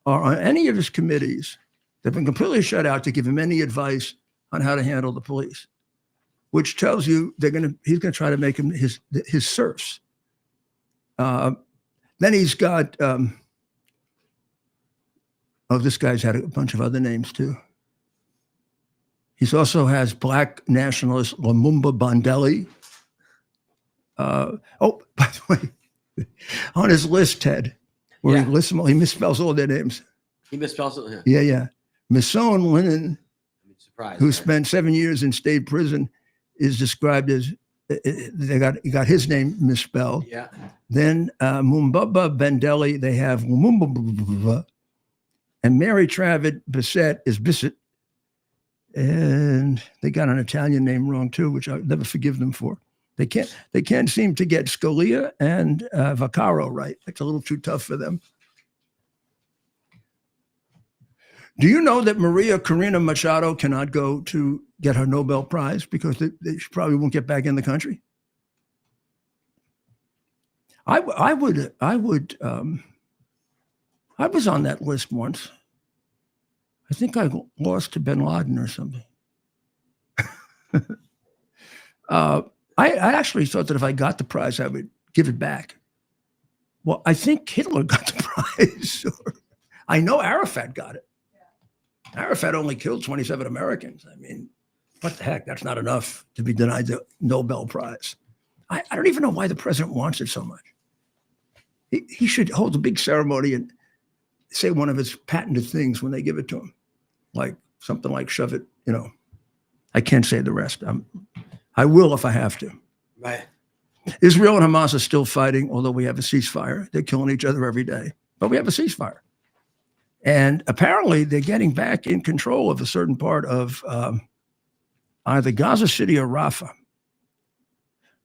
are on any of his committees. They've been completely shut out to give him any advice on how to handle the police, which tells you he's gonna try to make him his serfs. Then he's got this guy's had a bunch of other names too. He also has black nationalist Lumumba Bondelli. By the way, on his list, Ted, where he misspells all their names. He misspells it. Yeah. Misson Linen, Surprise. who spent 7 years in state prison, is described as he got his name misspelled. Yeah. Then Mumbaba Bendelli, they have Lumumba, and Mary Travid Bissett is Bissett. And they got an Italian name wrong too, which I'll never forgive them for. They can't seem to get Scalia and Vaccaro right. It's a little too tough for them. Do you know that Maria Corina Machado cannot go to get her Nobel Prize because she probably won't get back in the country? I was on that list once. I think I lost to Bin Laden or something. I actually thought that if I got the prize, I would give it back. Well, I think Hitler got the prize. I know Arafat got it. Arafat only killed 27 Americans. I mean, what the heck? That's not enough to be denied the Nobel Prize. I don't even know why the president wants it so much. He should hold a big ceremony and say one of his patented things when they give it to him, like something like shove it, I can't say the rest. I will if I have to. Right. Israel and Hamas are still fighting, although we have a ceasefire. They're killing each other every day, but we have a ceasefire. And apparently they're getting back in control of a certain part of either Gaza City or Rafah.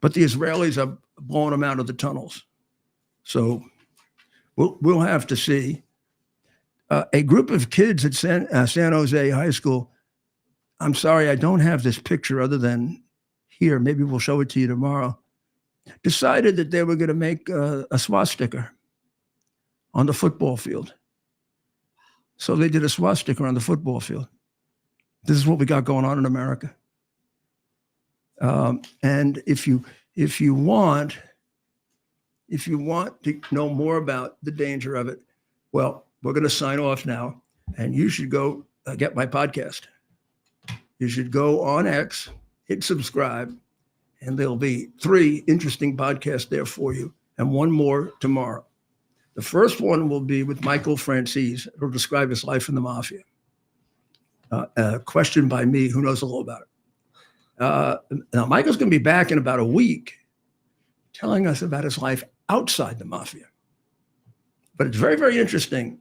But the Israelis are blowing them out of the tunnels. So we'll have to see. A group of kids at San Jose High School, I'm sorry, I don't have this picture other than here. Maybe we'll show it to you tomorrow. Decided that they were going to make a swastika on the football field. So they did a swastika on the football field. This is what we got going on in America. And if you want, if you want to know more about the danger of it, well, we're going to sign off now, and you should go get my podcast. You should go on X, hit subscribe, and there'll be 3 interesting podcasts there for you, and one more tomorrow. The first one will be with Michael Francis. It'll describe his life in the mafia. A question by me, who knows a little about it. Now, Michael's going to be back in about a week telling us about his life outside the mafia. But it's very, very interesting.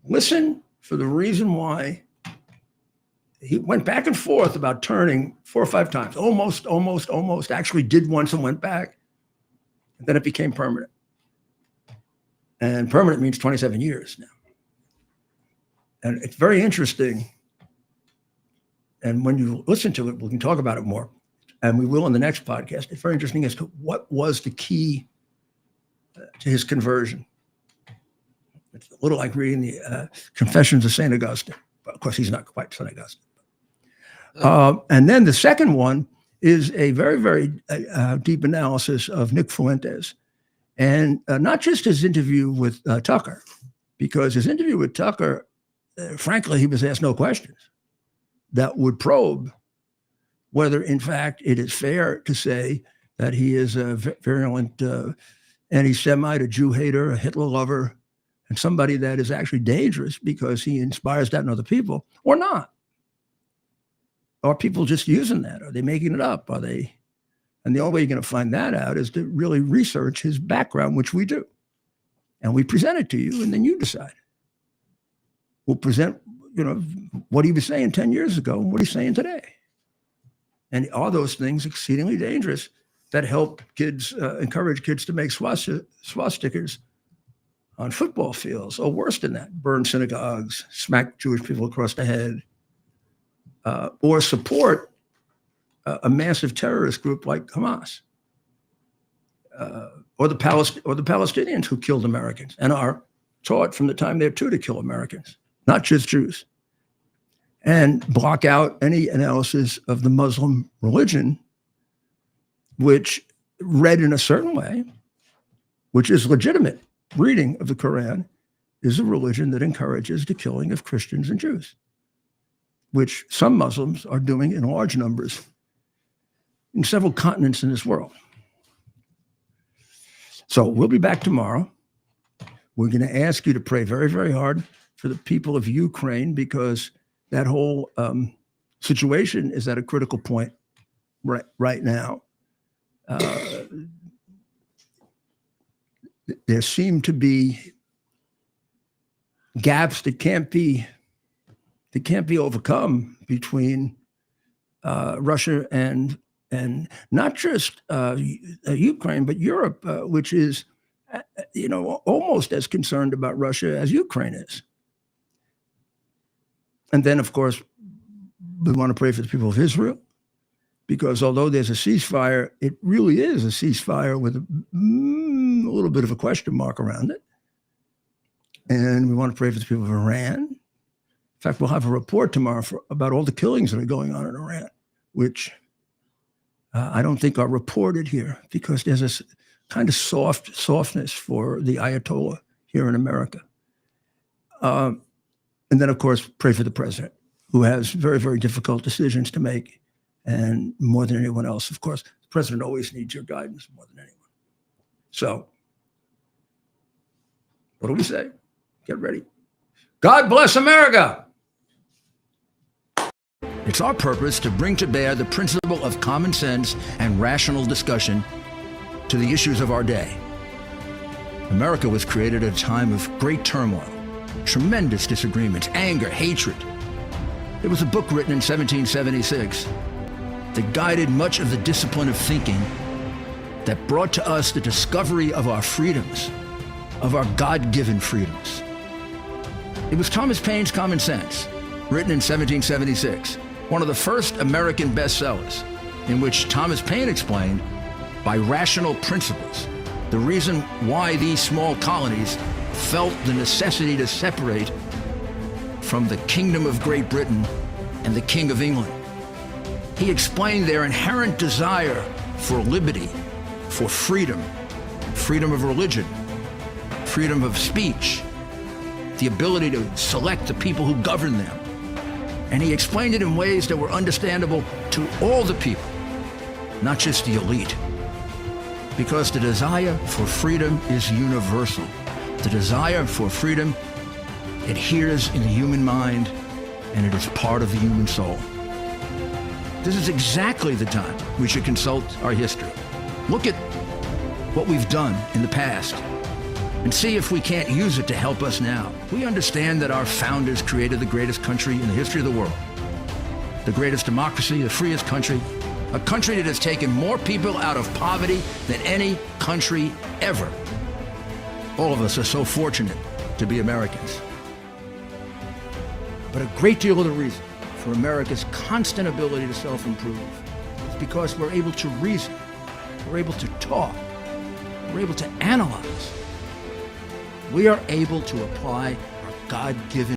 Listen for the reason why he went back and forth about turning 4 or 5 times, almost, actually did once and went back. And then it became permanent. And permanent means 27 years now. And it's very interesting. And when you listen to it, we can talk about it more. And we will in the next podcast. It's very interesting as to what was the key to his conversion. It's a little like reading the Confessions of St. Augustine. But of course, he's not quite St. Augustine. And then the second one is a very, very deep analysis of Nick Fuentes. And not just his interview with Tucker, because his interview with Tucker, frankly, he was asked no questions that would probe whether, in fact, it is fair to say that he is a virulent anti-Semite, a Jew hater, a Hitler lover, and somebody that is actually dangerous because he inspires that in other people, or not. Are people just using that? Are they making it up? Are they? And the only way you're going to find that out is to really research his background, which we do. And we present it to you, and then you decide. We'll present, what he was saying 10 years ago and what he's saying today. And are those things exceedingly dangerous that help kids, encourage kids to make swastikas on football fields, or worse than that, burn synagogues, smack Jewish people across the head, or support a massive terrorist group like Hamas, or the Palestinians who killed Americans and are taught from the time they're 2 to kill Americans, not just Jews, and block out any analysis of the Muslim religion, which read in a certain way, which is legitimate reading of the Quran, is a religion that encourages the killing of Christians and Jews, which some Muslims are doing in large numbers in several continents in this world. So we'll be back tomorrow. We're going to ask you to pray very, very hard for the people of Ukraine, because that whole situation is at a critical point right now. There seem to be gaps that can't be overcome between Russia and not just Ukraine, but Europe, which is, almost as concerned about Russia as Ukraine is. And then, of course, we want to pray for the people of Israel, because although there's a ceasefire, it really is a ceasefire with a little bit of a question mark around it. And we want to pray for the people of Iran. In fact, we'll have a report tomorrow about all the killings that are going on in Iran, which I don't think are reported here, because there's a kind of softness for the Ayatollah here in America. And then, of course, pray for the president, who has very, very difficult decisions to make. And more than anyone else, of course, the president always needs your guidance more than anyone. So what do we say? Get ready. God bless America. It's our purpose to bring to bear the principle of common sense and rational discussion to the issues of our day. America was created at a time of great turmoil, tremendous disagreements, anger, hatred. There was a book written in 1776 that guided much of the discipline of thinking that brought to us the discovery of our freedoms, of our God-given freedoms. It was Thomas Paine's Common Sense, written in 1776, one of the first American bestsellers, in which Thomas Paine explained, by rational principles, the reason why these small colonies felt the necessity to separate from the Kingdom of Great Britain and the King of England. He explained their inherent desire for liberty, for freedom, freedom of religion, freedom of speech, the ability to select the people who govern them. And he explained it in ways that were understandable to all the people, not just the elite. Because the desire for freedom is universal. The desire for freedom adheres in the human mind, and it is part of the human soul. This is exactly the time we should consult our history. Look at what we've done in the past and see if we can't use it to help us now. We understand that our founders created the greatest country in the history of the world, the greatest democracy, the freest country, a country that has taken more people out of poverty than any country ever. All of us are so fortunate to be Americans. But a great deal of the reason for America's constant ability to self-improve is because we're able to reason, we're able to talk, we're able to analyze. We are able to apply our God-given